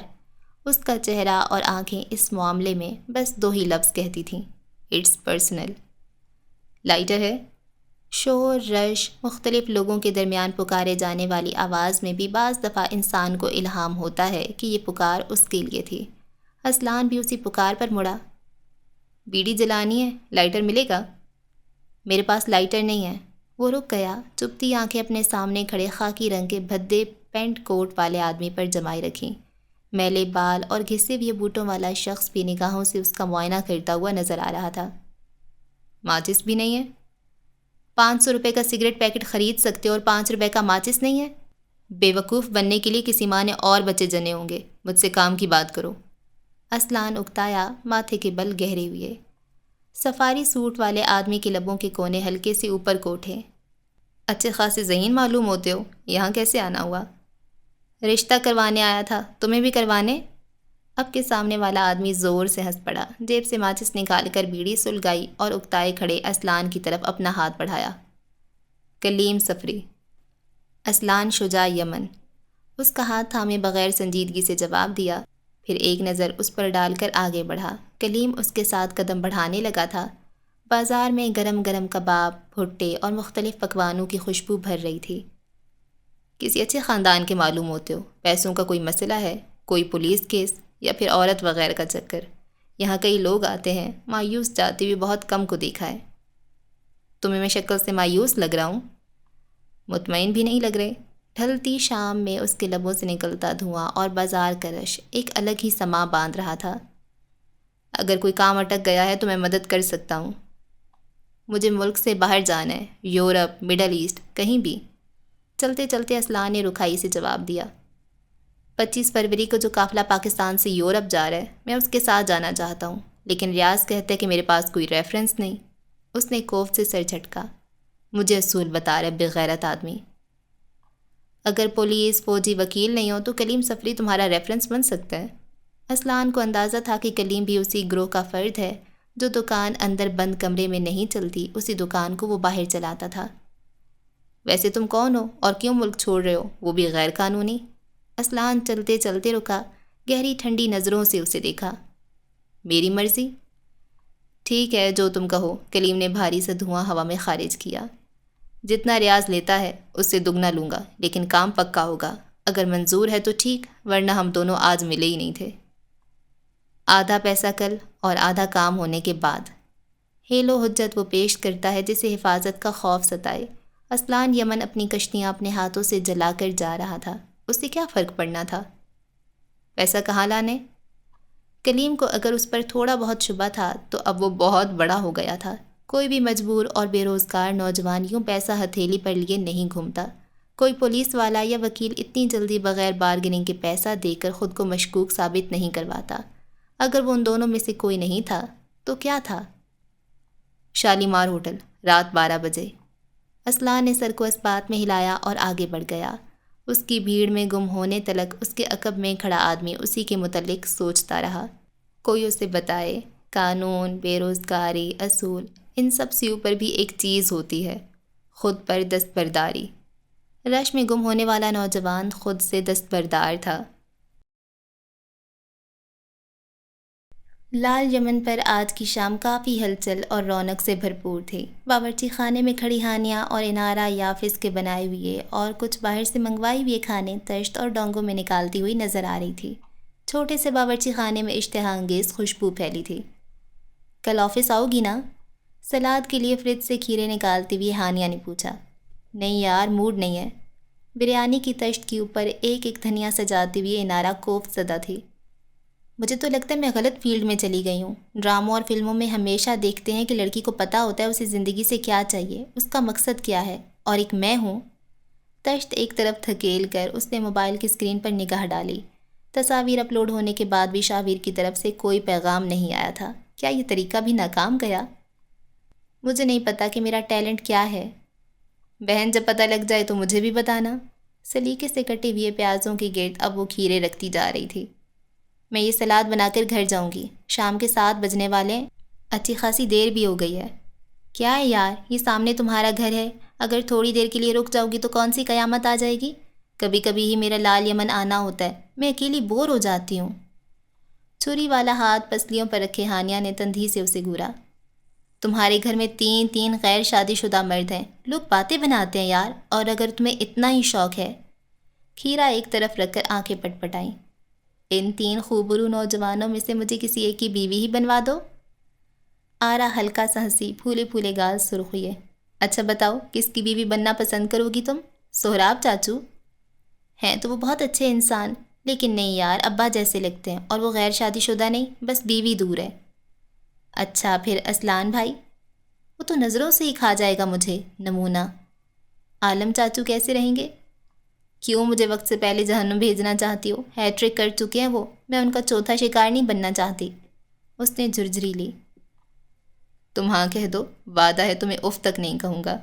اس کا چہرہ اور آنکھیں اس معاملے میں بس 2 ہی لفظ کہتی تھیں، اٹس پرسنل۔ لائٹر ہے؟ شور رش، مختلف لوگوں کے درمیان پکارے جانے والی آواز میں بھی بعض دفعہ انسان کو الہام ہوتا ہے کہ یہ پکار اس کے لیے تھی۔ اسلان بھی اسی پکار پر مڑا۔ بیڑی جلانی ہے، لائٹر ملے گا؟ میرے پاس لائٹر نہیں ہے۔ وہ رک گیا، چپتی آنکھیں اپنے سامنے کھڑے خاکی رنگ کے بھدے پینٹ کوٹ والے آدمی پر جمائے رکھیں۔ میلے بال اور گھسے ہوئے بوٹوں والا شخص بھی نگاہوں سے اس کا معائنہ کرتا ہوا نظر آ رہا تھا۔ ماچس بھی نہیں ہے؟ 500 روپے کا سگریٹ پیکٹ خرید سکتے اور 5 روپے کا ماچس نہیں ہے؟ بے وقوف بننے کے لیے کسی ماں نے اور بچے جنے ہوں گے، مجھ سے کام کی بات کرو۔ اسلان اکتایا، ماتھے کے بل گہرے ہوئے۔ سفاری سوٹ والے آدمی کے لبوں کے کونے ہلکے سے اوپر کو اٹھے۔ اچھے خاصے ذہین معلوم ہوتے ہو، یہاں کیسے آنا ہوا؟ رشتہ کروانے آیا تھا، تمہیں بھی کروانے؟ اب کے سامنے والا آدمی زور سے ہنس پڑا، جیب سے ماچس نکال کر بیڑی سلگائی اور اکتائے کھڑے اسلان کی طرف اپنا ہاتھ بڑھایا۔ کلیم سفری۔ اسلان شجاع یمن۔ اس کا ہاتھ تھامے بغیر سنجیدگی سے جواب دیا، پھر ایک نظر اس پر ڈال کر آگے بڑھا۔ کلیم اس کے ساتھ قدم بڑھانے لگا تھا۔ بازار میں گرم گرم کباب، بھٹے اور مختلف پکوانوں کی خوشبو بھر رہی تھی۔ کسی اچھے خاندان کے معلوم ہوتے ہو، پیسوں کا کوئی مسئلہ ہے، کوئی پولیس کیس یا پھر عورت وغیرہ کا چکر؟ یہاں کئی لوگ آتے ہیں، مایوس جاتے ہوئے بہت کم کو دیکھا ہے۔ تمہیں میں شکل سے مایوس لگ رہا ہوں؟ مطمئن بھی نہیں لگ رہے۔ ڈھلتی شام میں اس کے لبوں سے نکلتا دھواں اور بازار کا رش ایک الگ ہی سما باندھ رہا تھا۔ اگر کوئی کام اٹک گیا ہے تو میں مدد کر سکتا ہوں۔ مجھے ملک سے باہر جانا ہے، یورپ، مڈل ایسٹ، کہیں بھی۔ چلتے چلتے اسلان نے رکھائی سے جواب دیا۔ 25 فروری کو جو قافلہ پاکستان سے یورپ جا رہا ہے، میں اس کے ساتھ جانا چاہتا ہوں، لیکن ریاض کہتا ہے کہ میرے پاس کوئی ریفرنس نہیں۔ اس نے کوف سے سر جھٹکا۔ مجھے اصول بتا رہے بغیرت آدمی۔ اگر پولیس، فوجی، وکیل نہیں ہو تو کلیم سفری تمہارا ریفرنس بن سکتا ہے۔ اسلان کو اندازہ تھا کہ کلیم بھی اسی گروہ کا فرد ہے، جو دکان اندر بند کمرے میں نہیں چلتی، اسی دکان کو وہ باہر چلاتا تھا۔ ویسے تم کون ہو اور کیوں ملک چھوڑ رہے ہو، وہ بھی غیر قانونی؟ اسلان چلتے چلتے رکا، گہری ٹھنڈی نظروں سے اسے دیکھا۔ میری مرضی؟ ٹھیک ہے، جو تم کہو۔ کلیم نے بھاری سا دھواں ہوا میں خارج کیا۔ جتنا ریاض لیتا ہے اس سے دگنا لوں گا، لیکن کام پکا ہوگا۔ اگر منظور ہے تو ٹھیک، ورنہ ہم دونوں آج ملے ہی نہیں تھے۔ آدھا پیسہ کل اور آدھا کام ہونے کے بعد۔ ہیلو حجت وہ پیش کرتا ہے جسے حفاظت کا خوف ستائے۔ اسلان یمن اپنی کشتیاں اپنے ہاتھوں سے جلا کر جا رہا تھا، اس سے کیا فرق پڑنا تھا؟ پیسہ کہاں لانے؟ کلیم کو اگر اس پر تھوڑا بہت شبہ تھا تو اب وہ بہت بڑا ہو گیا تھا۔ کوئی بھی مجبور اور بے روزگار نوجوان یوں پیسہ ہتھیلی پر لیے نہیں گھومتا۔ کوئی پولیس والا یا وکیل اتنی جلدی بغیر بارگننگ کے پیسہ دے کر خود کو مشکوک ثابت نہیں کرواتا۔ اگر وہ ان دونوں میں سے کوئی نہیں تھا تو کیا تھا؟ شالیمار ہوٹل، رات 12 بجے۔ اسلان نے سر کو اس بات میں ہلایا اور آگے بڑھ گیا۔ اس کی بھیڑ میں گم ہونے تلک اس کے عقب میں کھڑا آدمی اسی کے متعلق سوچتا رہا۔ کوئی اسے بتائے، قانون، بے روزگاری، اصول، ان سب سے اوپر بھی ایک چیز ہوتی ہے، خود پر دستبرداری۔ رش میں گم ہونے والا نوجوان خود سے دستبردار تھا۔ لال یمن پر آج کی شام کافی ہلچل اور رونق سے بھرپور تھی۔ باورچی خانے میں کھڑی ہانیاں اور انارہ یافس کے بنائے ہوئے اور کچھ باہر سے منگوائی ہوئے کھانے تشت اور ڈونگوں میں نکالتی ہوئی نظر آ رہی تھی۔ چھوٹے سے باورچی خانے میں اشتہا انگیز خوشبو پھیلی تھی۔ کل آفس آؤ گی نا؟ سلاد کے لیے فریج سے کھیرے نکالتے ہوئے ہانیہ نے پوچھا۔ نہیں یار، موڈ نہیں ہے۔ بریانی کی تشت کے اوپر ایک ایک دھنیا سجاتے ہوئے انارہ کوفت زدہ تھی۔ مجھے تو لگتا ہے میں غلط فیلڈ میں چلی گئی ہوں۔ ڈراموں اور فلموں میں ہمیشہ دیکھتے ہیں کہ لڑکی کو پتہ ہوتا ہے اسے زندگی سے کیا چاہیے، اس کا مقصد کیا ہے، اور ایک میں ہوں۔ تشت ایک طرف دھکیل کر اس نے موبائل کی اسکرین پر نگاہ ڈالی۔ تصاویر اپلوڈ ہونے کے بعد بھی شاہویر کی طرف سے کوئی پیغام نہیں آیا تھا۔ کیا یہ طریقہ بھی ناکام گیا؟ مجھے نہیں پتا کہ میرا ٹیلنٹ کیا ہے۔ بہن، جب پتہ لگ جائے تو مجھے بھی بتانا۔ سلیقے سے کٹے ہوئے پیازوں کے گرد اب وہ کھیرے رکھتی جا رہی تھی۔ میں یہ سلاد بنا کر گھر جاؤں گی، شام کے 7 بجنے والے، اچھی خاصی دیر بھی ہو گئی ہے۔ کیا ہے یار، یہ سامنے تمہارا گھر ہے، اگر تھوڑی دیر کے لیے رک جاؤ گی تو کون سی قیامت آ جائے گی؟ کبھی کبھی ہی میرا لال یمن آنا ہوتا ہے، میں اکیلی بور ہو جاتی ہوں۔ چھری والا ہاتھ پسلیوں پر رکھے ہانیہ نے تندھی سے اسے گھورا۔ تمہارے گھر میں 3 غیر شادی شدہ مرد ہیں، لوگ باتیں بناتے ہیں یار، اور اگر تمہیں اتنا ہی شوق ہے۔ کھیرا ایک طرف رکھ کر آنکھیں پٹ پٹائیں۔ ان 3 خوبرو نوجوانوں میں سے مجھے کسی ایک کی بیوی ہی بنوا دو۔ آرا ہلکا سا ہنسی، پھولے پھولے گال سرخ ہوئے۔ اچھا بتاؤ، کس کی بیوی بننا پسند کرو گی تم؟ سہراب چاچو ہیں تو وہ بہت اچھے انسان، لیکن نہیں یار، ابا جیسے لگتے ہیں، اور وہ غیر شادی شدہ نہیں، بس بیوی دور ہے۔ اچھا پھر اسلان بھائی؟ وہ تو نظروں سے ہی کھا جائے گا مجھے، نمونہ۔ عالم چاچو کیسے رہیں گے؟ کیوں مجھے وقت سے پہلے جہنم بھیجنا چاہتی ہو؟ ہیٹرک کر چکے ہیں وہ، میں ان کا چوتھا شکار نہیں بننا چاہتی۔ اس نے جھرجھری لی۔ تم ہاں کہہ دو، وعدہ ہے تمہیں اف تک نہیں کہوں گا۔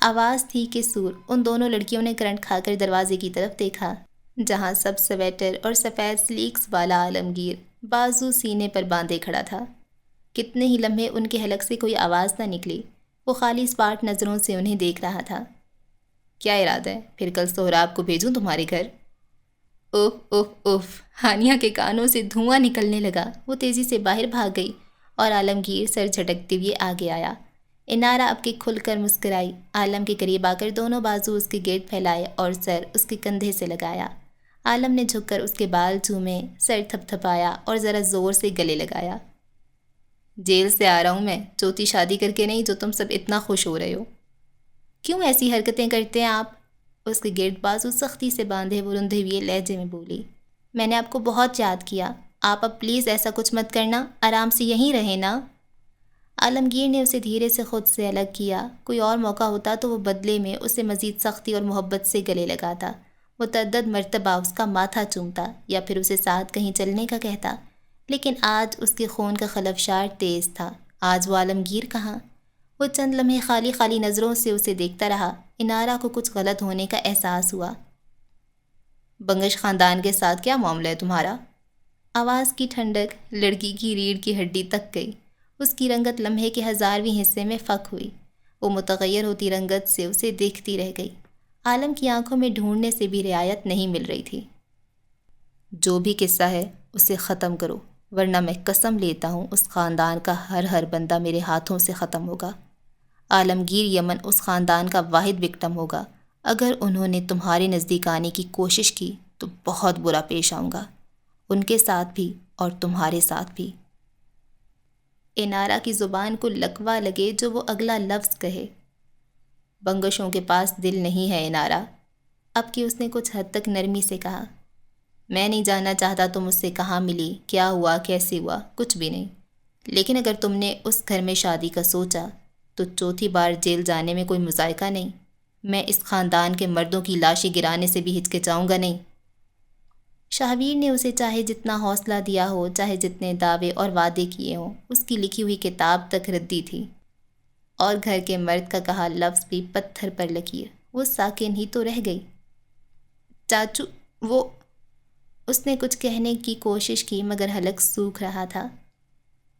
آواز تھی کہ سور۔ ان دونوں لڑکیوں نے کرنٹ کھا کر دروازے کی طرف دیکھا، جہاں سب سویٹر اور سفید سلیکس والا عالمگیر بازو سینے پر باندھے کھڑا تھا۔ کتنے ہی لمحے ان کے حلق سے کوئی آواز نہ نکلی، وہ خالی اسپاٹ نظروں سے انہیں دیکھ رہا تھا۔ کیا ارادہ ہے؟ پھر کل سہراب کو بھیجوں تمہارے گھر؟ اوف اوف اوف! ہانیہ کے کانوں سے دھواں نکلنے لگا۔ وہ تیزی سے باہر بھاگ گئی اور عالمگیر سر جھٹکتے ہوئے آگے آیا۔ انارا اب کے کھل کر مسکرائی، عالم کے قریب آ کر دونوں بازو اس کے گرد پھیلائے اور سر اس کے کندھے سے لگایا۔ عالم نے جھک کر اس کے بال چومے، سر تھپ تھپایا اور ذرا زور سے گلے لگایا۔ جیل سے آ رہا ہوں میں، چوتھی شادی کر کے نہیں جو تم سب اتنا خوش ہو رہے ہو۔ کیوں ایسی حرکتیں کرتے ہیں آپ؟ اس کے گرد بازو سختی سے باندھے وہ روندھے ہوئے لہجے میں بولی۔ میں نے آپ کو بہت یاد کیا، آپ اب پلیز ایسا کچھ مت کرنا، آرام سے یہیں رہیں نا۔ عالمگیر نے اسے دھیرے سے خود سے الگ کیا۔ کوئی اور موقع ہوتا تو وہ بدلے میں اسے مزید سختی اور محبت سے گلے لگاتا، متعدد مرتبہ اس کا ماتھا چومتا یا پھر اسے ساتھ کہیں چلنے کا کہتا، لیکن آج اس کے خون کا خلفشار تیز تھا۔ آج وہ عالمگیر کہاں؟ وہ چند لمحے خالی خالی نظروں سے اسے دیکھتا رہا۔ انارا کو کچھ غلط ہونے کا احساس ہوا۔ بنگش خاندان کے ساتھ کیا معاملہ ہے تمہارا؟ آواز کی ٹھنڈک لڑکی کی ریڑھ کی ہڈی تک گئی۔ اس کی رنگت لمحے کے 1000ویں حصے میں فک ہوئی۔ وہ متغیر ہوتی رنگت سے اسے دیکھتی رہ گئی۔ عالم کی آنکھوں میں ڈھونڈنے سے بھی رعایت نہیں مل رہی تھی۔ جو بھی قصہ ہے اسے ختم کرو، ورنہ میں قسم لیتا ہوں اس خاندان کا ہر بندہ میرے ہاتھوں سے ختم ہوگا۔ عالمگیر یمن اس خاندان کا واحد وکٹم ہوگا۔ اگر انہوں نے تمہارے نزدیک آنے کی کوشش کی تو بہت برا پیش آؤں گا، ان کے ساتھ بھی اور تمہارے ساتھ بھی۔ انارا کی زبان کو لکوا لگے جو وہ اگلا لفظ کہے۔ بنگشوں کے پاس دل نہیں ہے انارا، اب کہ اس نے کچھ حد تک نرمی سے کہا۔ میں نہیں جاننا چاہتا تم اس سے کہاں ملی، کیا ہوا، کیسے ہوا، کچھ بھی نہیں، لیکن اگر تم نے اس گھر میں شادی کا سوچا تو چوتھی بار جیل جانے میں کوئی مذائقہ نہیں۔ میں اس خاندان کے مردوں کی لاشیں گرانے سے بھی ہچکچاؤں گا نہیں۔ شاہویر نے اسے چاہے جتنا حوصلہ دیا ہو، چاہے جتنے دعوے اور وعدے کیے ہوں، اس کی لکھی ہوئی کتاب تک ردی تھی، اور گھر کے مرد کا کہا لفظ بھی پتھر پر لکیر۔ وہ ساکن ہی تو رہ گئی۔ چاچو، وہ… اس نے کچھ کہنے کی کوشش کی مگر حلق سوکھ رہا تھا۔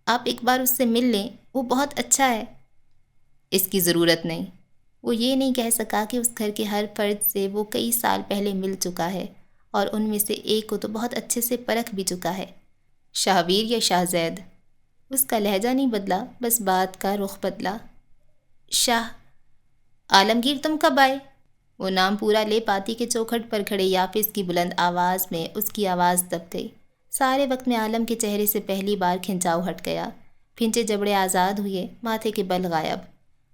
آپ ایک بار اس سے مل لیں، وہ بہت اچھا ہے۔ اس کی ضرورت نہیں۔ وہ یہ نہیں کہہ سکا کہ اس گھر کے ہر فرد سے وہ کئی سال پہلے مل چکا ہے اور ان میں سے ایک کو تو بہت اچھے سے پرکھ بھی چکا ہے۔ شاہویر یا شاہ زید؟ اس کا لہجہ نہیں بدلا، بس بات کا رخ بدلا۔ شاہ… عالمگیر تم کب آئے؟ وہ نام پورا لے پاتی کے چوکھٹ پر کھڑے یافس کی بلند آواز میں اس کی آواز دب گئی۔ سارے وقت میں عالم کے چہرے سے پہلی بار کھنچاؤ ہٹ گیا، پھنچے جبڑے آزاد ہوئے، ماتھے کے بل غائب۔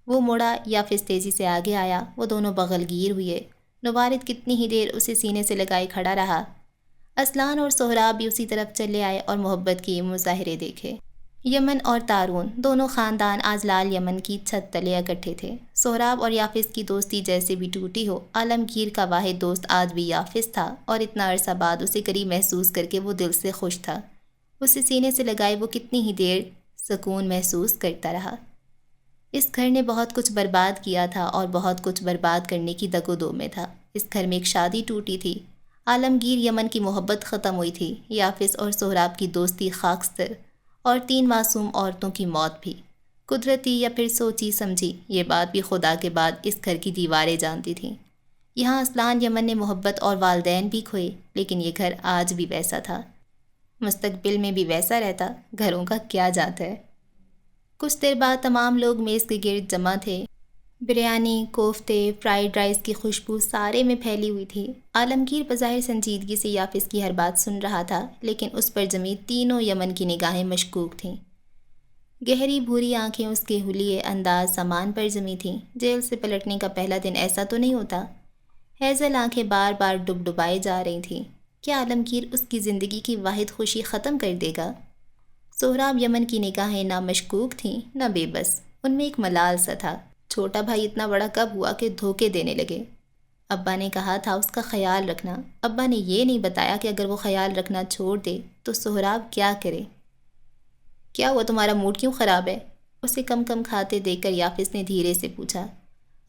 وہ مڑا، یافس تیزی سے آگے آیا، وہ دونوں بغل گیر ہوئے۔ نوارد کتنی ہی دیر اسے سینے سے لگائے کھڑا رہا۔ اسلان اور سہراب بھی اسی طرف چلے آئے اور محبت کی مظاہرے دیکھے۔ یمن اور تارون دونوں خاندان آج لال یمن کی چھت تلے اکٹھے تھے۔ سہراب اور یافس کی دوستی جیسے بھی ٹوٹی ہو، عالمگیر کا واحد دوست آج بھی یافس تھا، اور اتنا عرصہ بعد اسے قریب محسوس کر کے وہ دل سے خوش تھا۔ اسے سینے سے لگائے وہ کتنی ہی دیر سکون محسوس کرتا رہا۔ اس گھر نے بہت کچھ برباد کیا تھا اور بہت کچھ برباد کرنے کی دگ و دو میں تھا۔ اس گھر میں ایک شادی ٹوٹی تھی، عالمگیر یمن کی محبت ختم ہوئی تھی، یافس اور سہراب کی دوستی خاکستر، اور 3 معصوم عورتوں کی موت بھی۔ قدرتی یا پھر سوچی سمجھی، یہ بات بھی خدا کے بعد اس گھر کی دیواریں جانتی تھیں۔ یہاں اسلان یمن نے محبت اور والدین بھی کھوئے، لیکن یہ گھر آج بھی ویسا تھا، مستقبل میں بھی ویسا رہتا۔ گھروں کا کیا جاتا ہے۔ کچھ دیر بعد تمام لوگ میز کے گرد جمع تھے۔ بریانی، کوفتے، فرائیڈ رائس کی خوشبو سارے میں پھیلی ہوئی تھی۔ عالمگیر بظاہر سنجیدگی سے یافس کی ہر بات سن رہا تھا، لیکن اس پر جمی تینوں یمن کی نگاہیں مشکوک تھیں۔ گہری بھوری آنکھیں اس کے حلیے انداز سامان پر جمی تھیں۔ جیل سے پلٹنے کا پہلا دن ایسا تو نہیں ہوتا؟ ہیزل آنکھیں بار بار ڈبڈبائی جا رہی تھیں۔ کیا عالمگیر اس کی زندگی کی واحد خوشی ختم کر دے گا؟ سہراب یمن کی نگاہیں نہ مشکوک تھیں نہ بے بس، ان میں ایک ملال سا تھا۔ چھوٹا بھائی اتنا بڑا کب ہوا کہ دھوکے دینے لگے؟ ابا نے کہا تھا اس کا خیال رکھنا۔ ابا نے یہ نہیں بتایا کہ اگر وہ خیال رکھنا چھوڑ دے تو سہراب کیا کرے؟ کیا ہوا، تمہارا موڈ کیوں خراب ہے؟ اسے کم کم کھاتے دیکھ کر یافس نے دھیرے سے پوچھا۔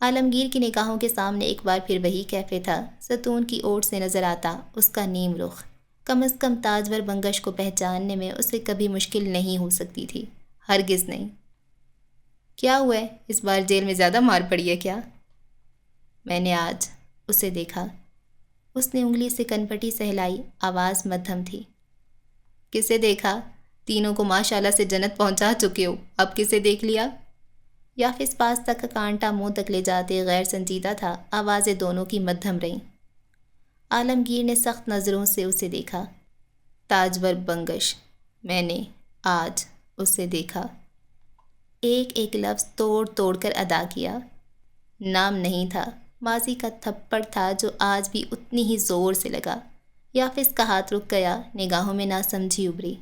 عالمگیر کی نگاہوں کے سامنے ایک بار پھر وہی کیفے تھا۔ ستون کی اوٹ سے نظر آتا اس کا نیم رخ۔ کم از کم تاجور بنگش کو پہچاننے میں اسے کبھی مشکل نہیں ہو سکتی تھی، ہرگز نہیں۔ کیا ہوا ہے، اس بار جیل میں زیادہ مار پڑی ہے کیا؟ میں نے آج اسے دیکھا۔ اس نے انگلی سے کنپٹی سہلائی، آواز مدھم تھی۔ کسے دیکھا؟ تینوں کو ماشاءاللہ سے جنت پہنچا چکے ہو، اب کسے دیکھ لیا؟ یافس پاس تک کا کانٹا منہ تک لے جاتے غیر سنجیدہ تھا، آوازیں دونوں کی مدھم رہیں۔ عالمگیر نے سخت نظروں سے اسے دیکھا۔ تاجور بنگش، میں نے آج اسے دیکھا۔ ایک ایک لفظ توڑ توڑ کر ادا کیا۔ نام نہیں تھا، ماضی کا تھپڑ تھا جو آج بھی اتنی ہی زور سے لگا۔ یافس کا ہاتھ رک گیا، نگاہوں میں ناسمجھی ابھری۔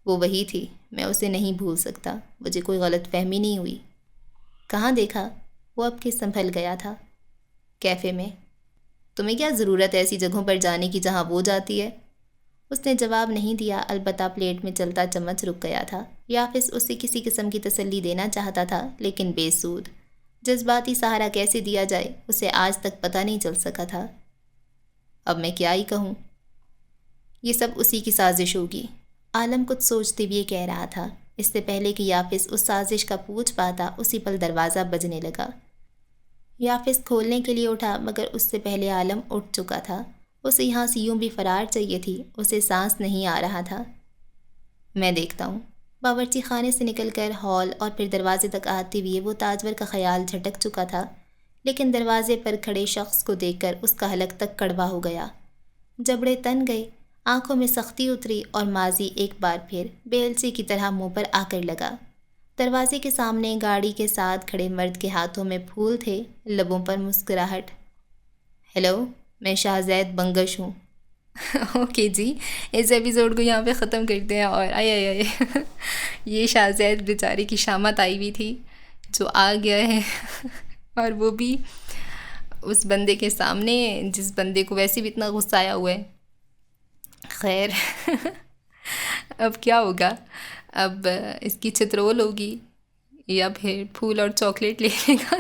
وہ وہی تھی، میں اسے نہیں بھول سکتا، مجھے کوئی غلط فہمی نہیں ہوئی۔ کہاں دیکھا؟ وہ اب کے سنبھل گیا تھا۔ کیفے میں۔ تمہیں کیا ضرورت ہے ایسی جگہوں پر جانے کی جہاں وہ جاتی ہے؟ اس نے جواب نہیں دیا، البتہ پلیٹ میں چلتا چمچ رک گیا تھا۔ یافس اسے کسی قسم کی تسلی دینا چاہتا تھا، لیکن بے سود۔ جذباتی سہارا کیسے دیا جائے اسے آج تک پتہ نہیں چل سکا تھا۔ اب میں کیا ہی کہوں؟ یہ سب اسی کی سازش ہوگی، عالم کچھ سوچتے ہوئے کہہ رہا تھا۔ اس سے پہلے کہ یافس اس سازش کا پوچھ پاتا، اسی پل دروازہ بجنے لگا۔ یافس کھولنے کے لیے اٹھا، مگر اس سے پہلے عالم اٹھ چکا تھا۔ اسے یہاں سے یوں بھی فرار چاہیے تھی، اسے سانس نہیں آ رہا تھا۔ میں دیکھتا ہوں۔ باورچی خانے سے نکل کر ہال اور پھر دروازے تک آتے ہوئے وہ تاجور کا خیال جھٹک چکا تھا، لیکن دروازے پر کھڑے شخص کو دیکھ کر اس کا حلق تک کڑوا ہو گیا۔ جبڑے تن گئے، آنکھوں میں سختی اتری اور ماضی ایک بار پھر بیلچے کی طرح منہ پر آ کر لگا۔ دروازے کے سامنے گاڑی کے ساتھ کھڑے مرد کے ہاتھوں میں پھول تھے، لبوں پر مسکراہٹ۔ ہیلو، میں شاہزید بنگش ہوں۔ اوکے جی، اس ایپیسوڈ کو یہاں پہ ختم کرتے ہیں۔ اور آئے یہ شاہزید بیچاری کی شامت آئی ہوئی تھی جو آ گیا ہے، اور وہ بھی اس بندے کے سامنے جس بندے کو ویسے بھی اتنا غصہ آیا ہوا ہے۔ خیر اب کیا ہوگا؟ اب اس کی چترول ہوگی یا پھر پھول اور چاکلیٹ لے لے گا؟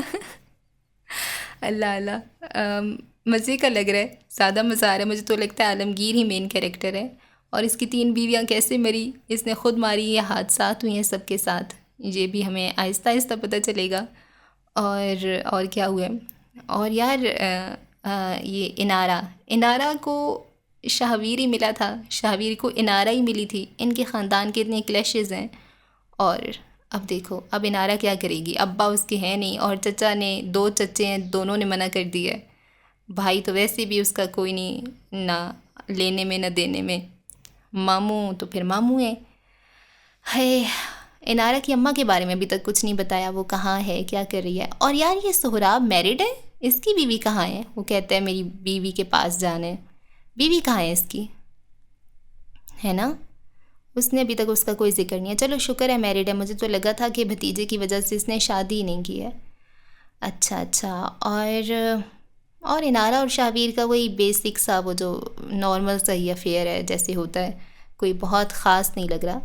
اللہ اللہ، مزے کا لگ رہا ہے، زیادہ مزہ آ رہا ہے۔ مجھے تو لگتا ہے عالمگیر ہی مین کیریکٹر ہے، اور اس کی 3 بیویاں کیسے مری، اس نے خود ماری یا حادثات ہوئی ہیں سب کے ساتھ، یہ بھی ہمیں آہستہ آہستہ پتہ چلے گا۔ اور کیا ہوا ہے؟ اور یار یہ انارہ کو شاہویر ہی ملا تھا، شاہویر کو انارہ ہی ملی تھی۔ ان کے خاندان کے اتنے کلیشز ہیں، اور اب دیکھو اب انارہ کیا کرے گی؟ ابا اس کے ہیں نہیں، اور چچا نے 2 چچے ہیں، دونوں نے منع کر دیا ہے۔ بھائی تو ویسے بھی اس کا کوئی نہیں، نہ لینے میں نہ دینے میں۔ ماموں تو پھر ماموں ہیں۔ ہے انارہ کی اماں کے بارے میں ابھی تک کچھ نہیں بتایا، وہ کہاں ہے، کیا کر رہی ہے؟ اور یار یہ سہراب میرڈ ہے؟ اس کی بیوی کہاں ہے؟ وہ کہتا ہے میری بیوی کے پاس جانا ہے۔ بیوی کہاں ہے اس کی؟ ہے نا؟ اس نے ابھی تک اس کا کوئی ذکر نہیں ہے۔ چلو شکر ہے میرڈ ہے، مجھے تو لگا تھا کہ بھتیجے کی وجہ سے اس نے شادی نہیں کی ہے۔ اچھا، اور انارہ اور شاہویر کا وہی بیسک سا وہ جو نارمل سا ہی افیئر ہے جیسے ہوتا ہے، کوئی بہت خاص نہیں لگ رہا۔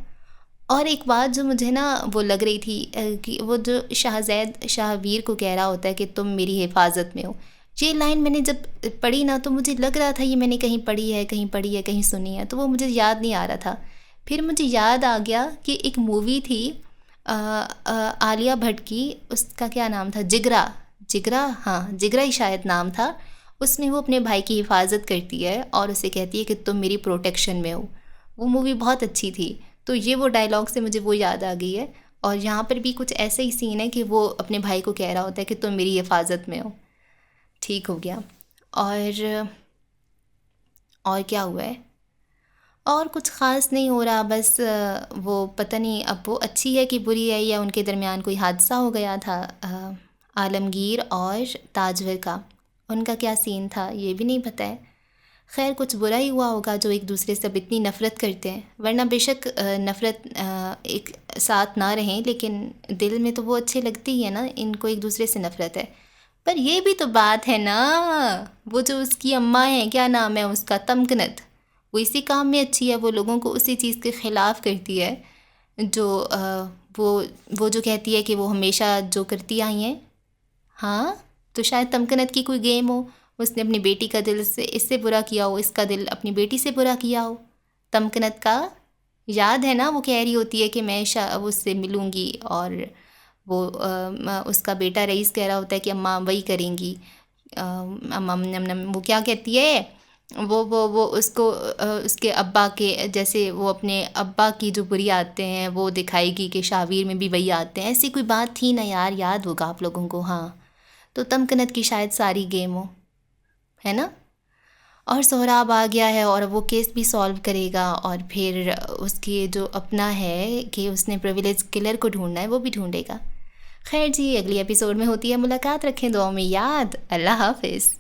اور ایک بات جو مجھے نا وہ لگ رہی تھی کہ وہ جو شاہزید شاہویر کو کہہ رہا ہوتا ہے کہ تم میری حفاظت میں ہو، یہ لائن میں نے جب پڑھی نا تو مجھے لگ رہا تھا یہ میں نے کہیں پڑھی ہے کہیں سنی ہے، تو وہ مجھے یاد نہیں آ رہا تھا۔ پھر مجھے یاد آ گیا کہ ایک مووی تھی عالیہ بھٹ کی، اس کا کیا نام تھا؟ جگرا، ہاں جگرا ہی شاید نام تھا۔ اس میں وہ اپنے بھائی کی حفاظت کرتی ہے اور اسے کہتی ہے کہ تم میری پروٹیکشن میں ہو۔ وہ مووی بہت اچھی تھی، تو یہ وہ ڈائلاگ سے مجھے وہ یاد آ گئی ہے۔ اور یہاں پر بھی کچھ ایسا ہی سین ہے کہ وہ اپنے بھائی کو کہہ رہا ہوتا ہے کہ تم میری حفاظت میں ہو۔ ٹھیک ہو گیا۔ اور کیا ہوا ہے؟ اور کچھ خاص نہیں ہو رہا، بس وہ پتہ نہیں اب وہ اچھی ہے کہ بری ہے، یا ان کے درمیان کوئی حادثہ ہو گیا تھا عالمگیر اور تاجور کا، ان کا کیا سین تھا یہ بھی نہیں پتہ ہے۔ خیر کچھ برا ہی ہوا ہوگا جو ایک دوسرے سے اب اتنی نفرت کرتے ہیں، ورنہ بے شک نفرت ایک ساتھ نہ رہیں، لیکن دل میں تو وہ اچھے لگتی ہی ہے نا، ان کو ایک دوسرے سے نفرت ہے۔ پر یہ بھی تو بات ہے نا، وہ جو اس کی اماں ہے، کیا نام ہے اس کا، تمکنت، وہ اسی کام میں اچھی ہے، وہ لوگوں کو اسی چیز کے خلاف کرتی ہے جو وہ جو کہتی ہے کہ وہ ہمیشہ جو کرتی آئی ہیں۔ ہاں تو شاید تمکنت کی کوئی گیم ہو، اس نے اپنی بیٹی کا دل اس سے برا کیا ہو، اس کا دل اپنی بیٹی سے برا کیا ہو۔ تمکنت کا یاد ہے نا، وہ کہہ رہی ہوتی ہے کہ میں اس سے ملوں گی، اور وہ اس کا بیٹا رئیس کہہ رہا ہوتا ہے کہ اماں وہی کریں گی۔ وہ کیا کہتی ہے، وہ اس کو اس کے ابا کے، جیسے وہ اپنے ابا کی جو بری آتے ہیں وہ دکھائے گی کہ شاویر میں بھی وہی آتے ہیں، ایسی کوئی بات تھی نا یار، یاد ہوگا آپ لوگوں کو؟ ہاں، تو تمکنت کی شاید ساری گیم ہو، ہے نا؟ اور سہراب آ گیا ہے اور وہ کیس بھی سالو کرے گا، اور پھر اس کی جو اپنا ہے کہ اس نے پریویلیج کلر کو ڈھونڈنا ہے وہ بھی ڈھونڈے گا۔ خیر جی، اگلی ایپیسوڈ میں ہوتی ہے ملاقات، رکھیں دعاؤں میں یاد۔ اللہ حافظ۔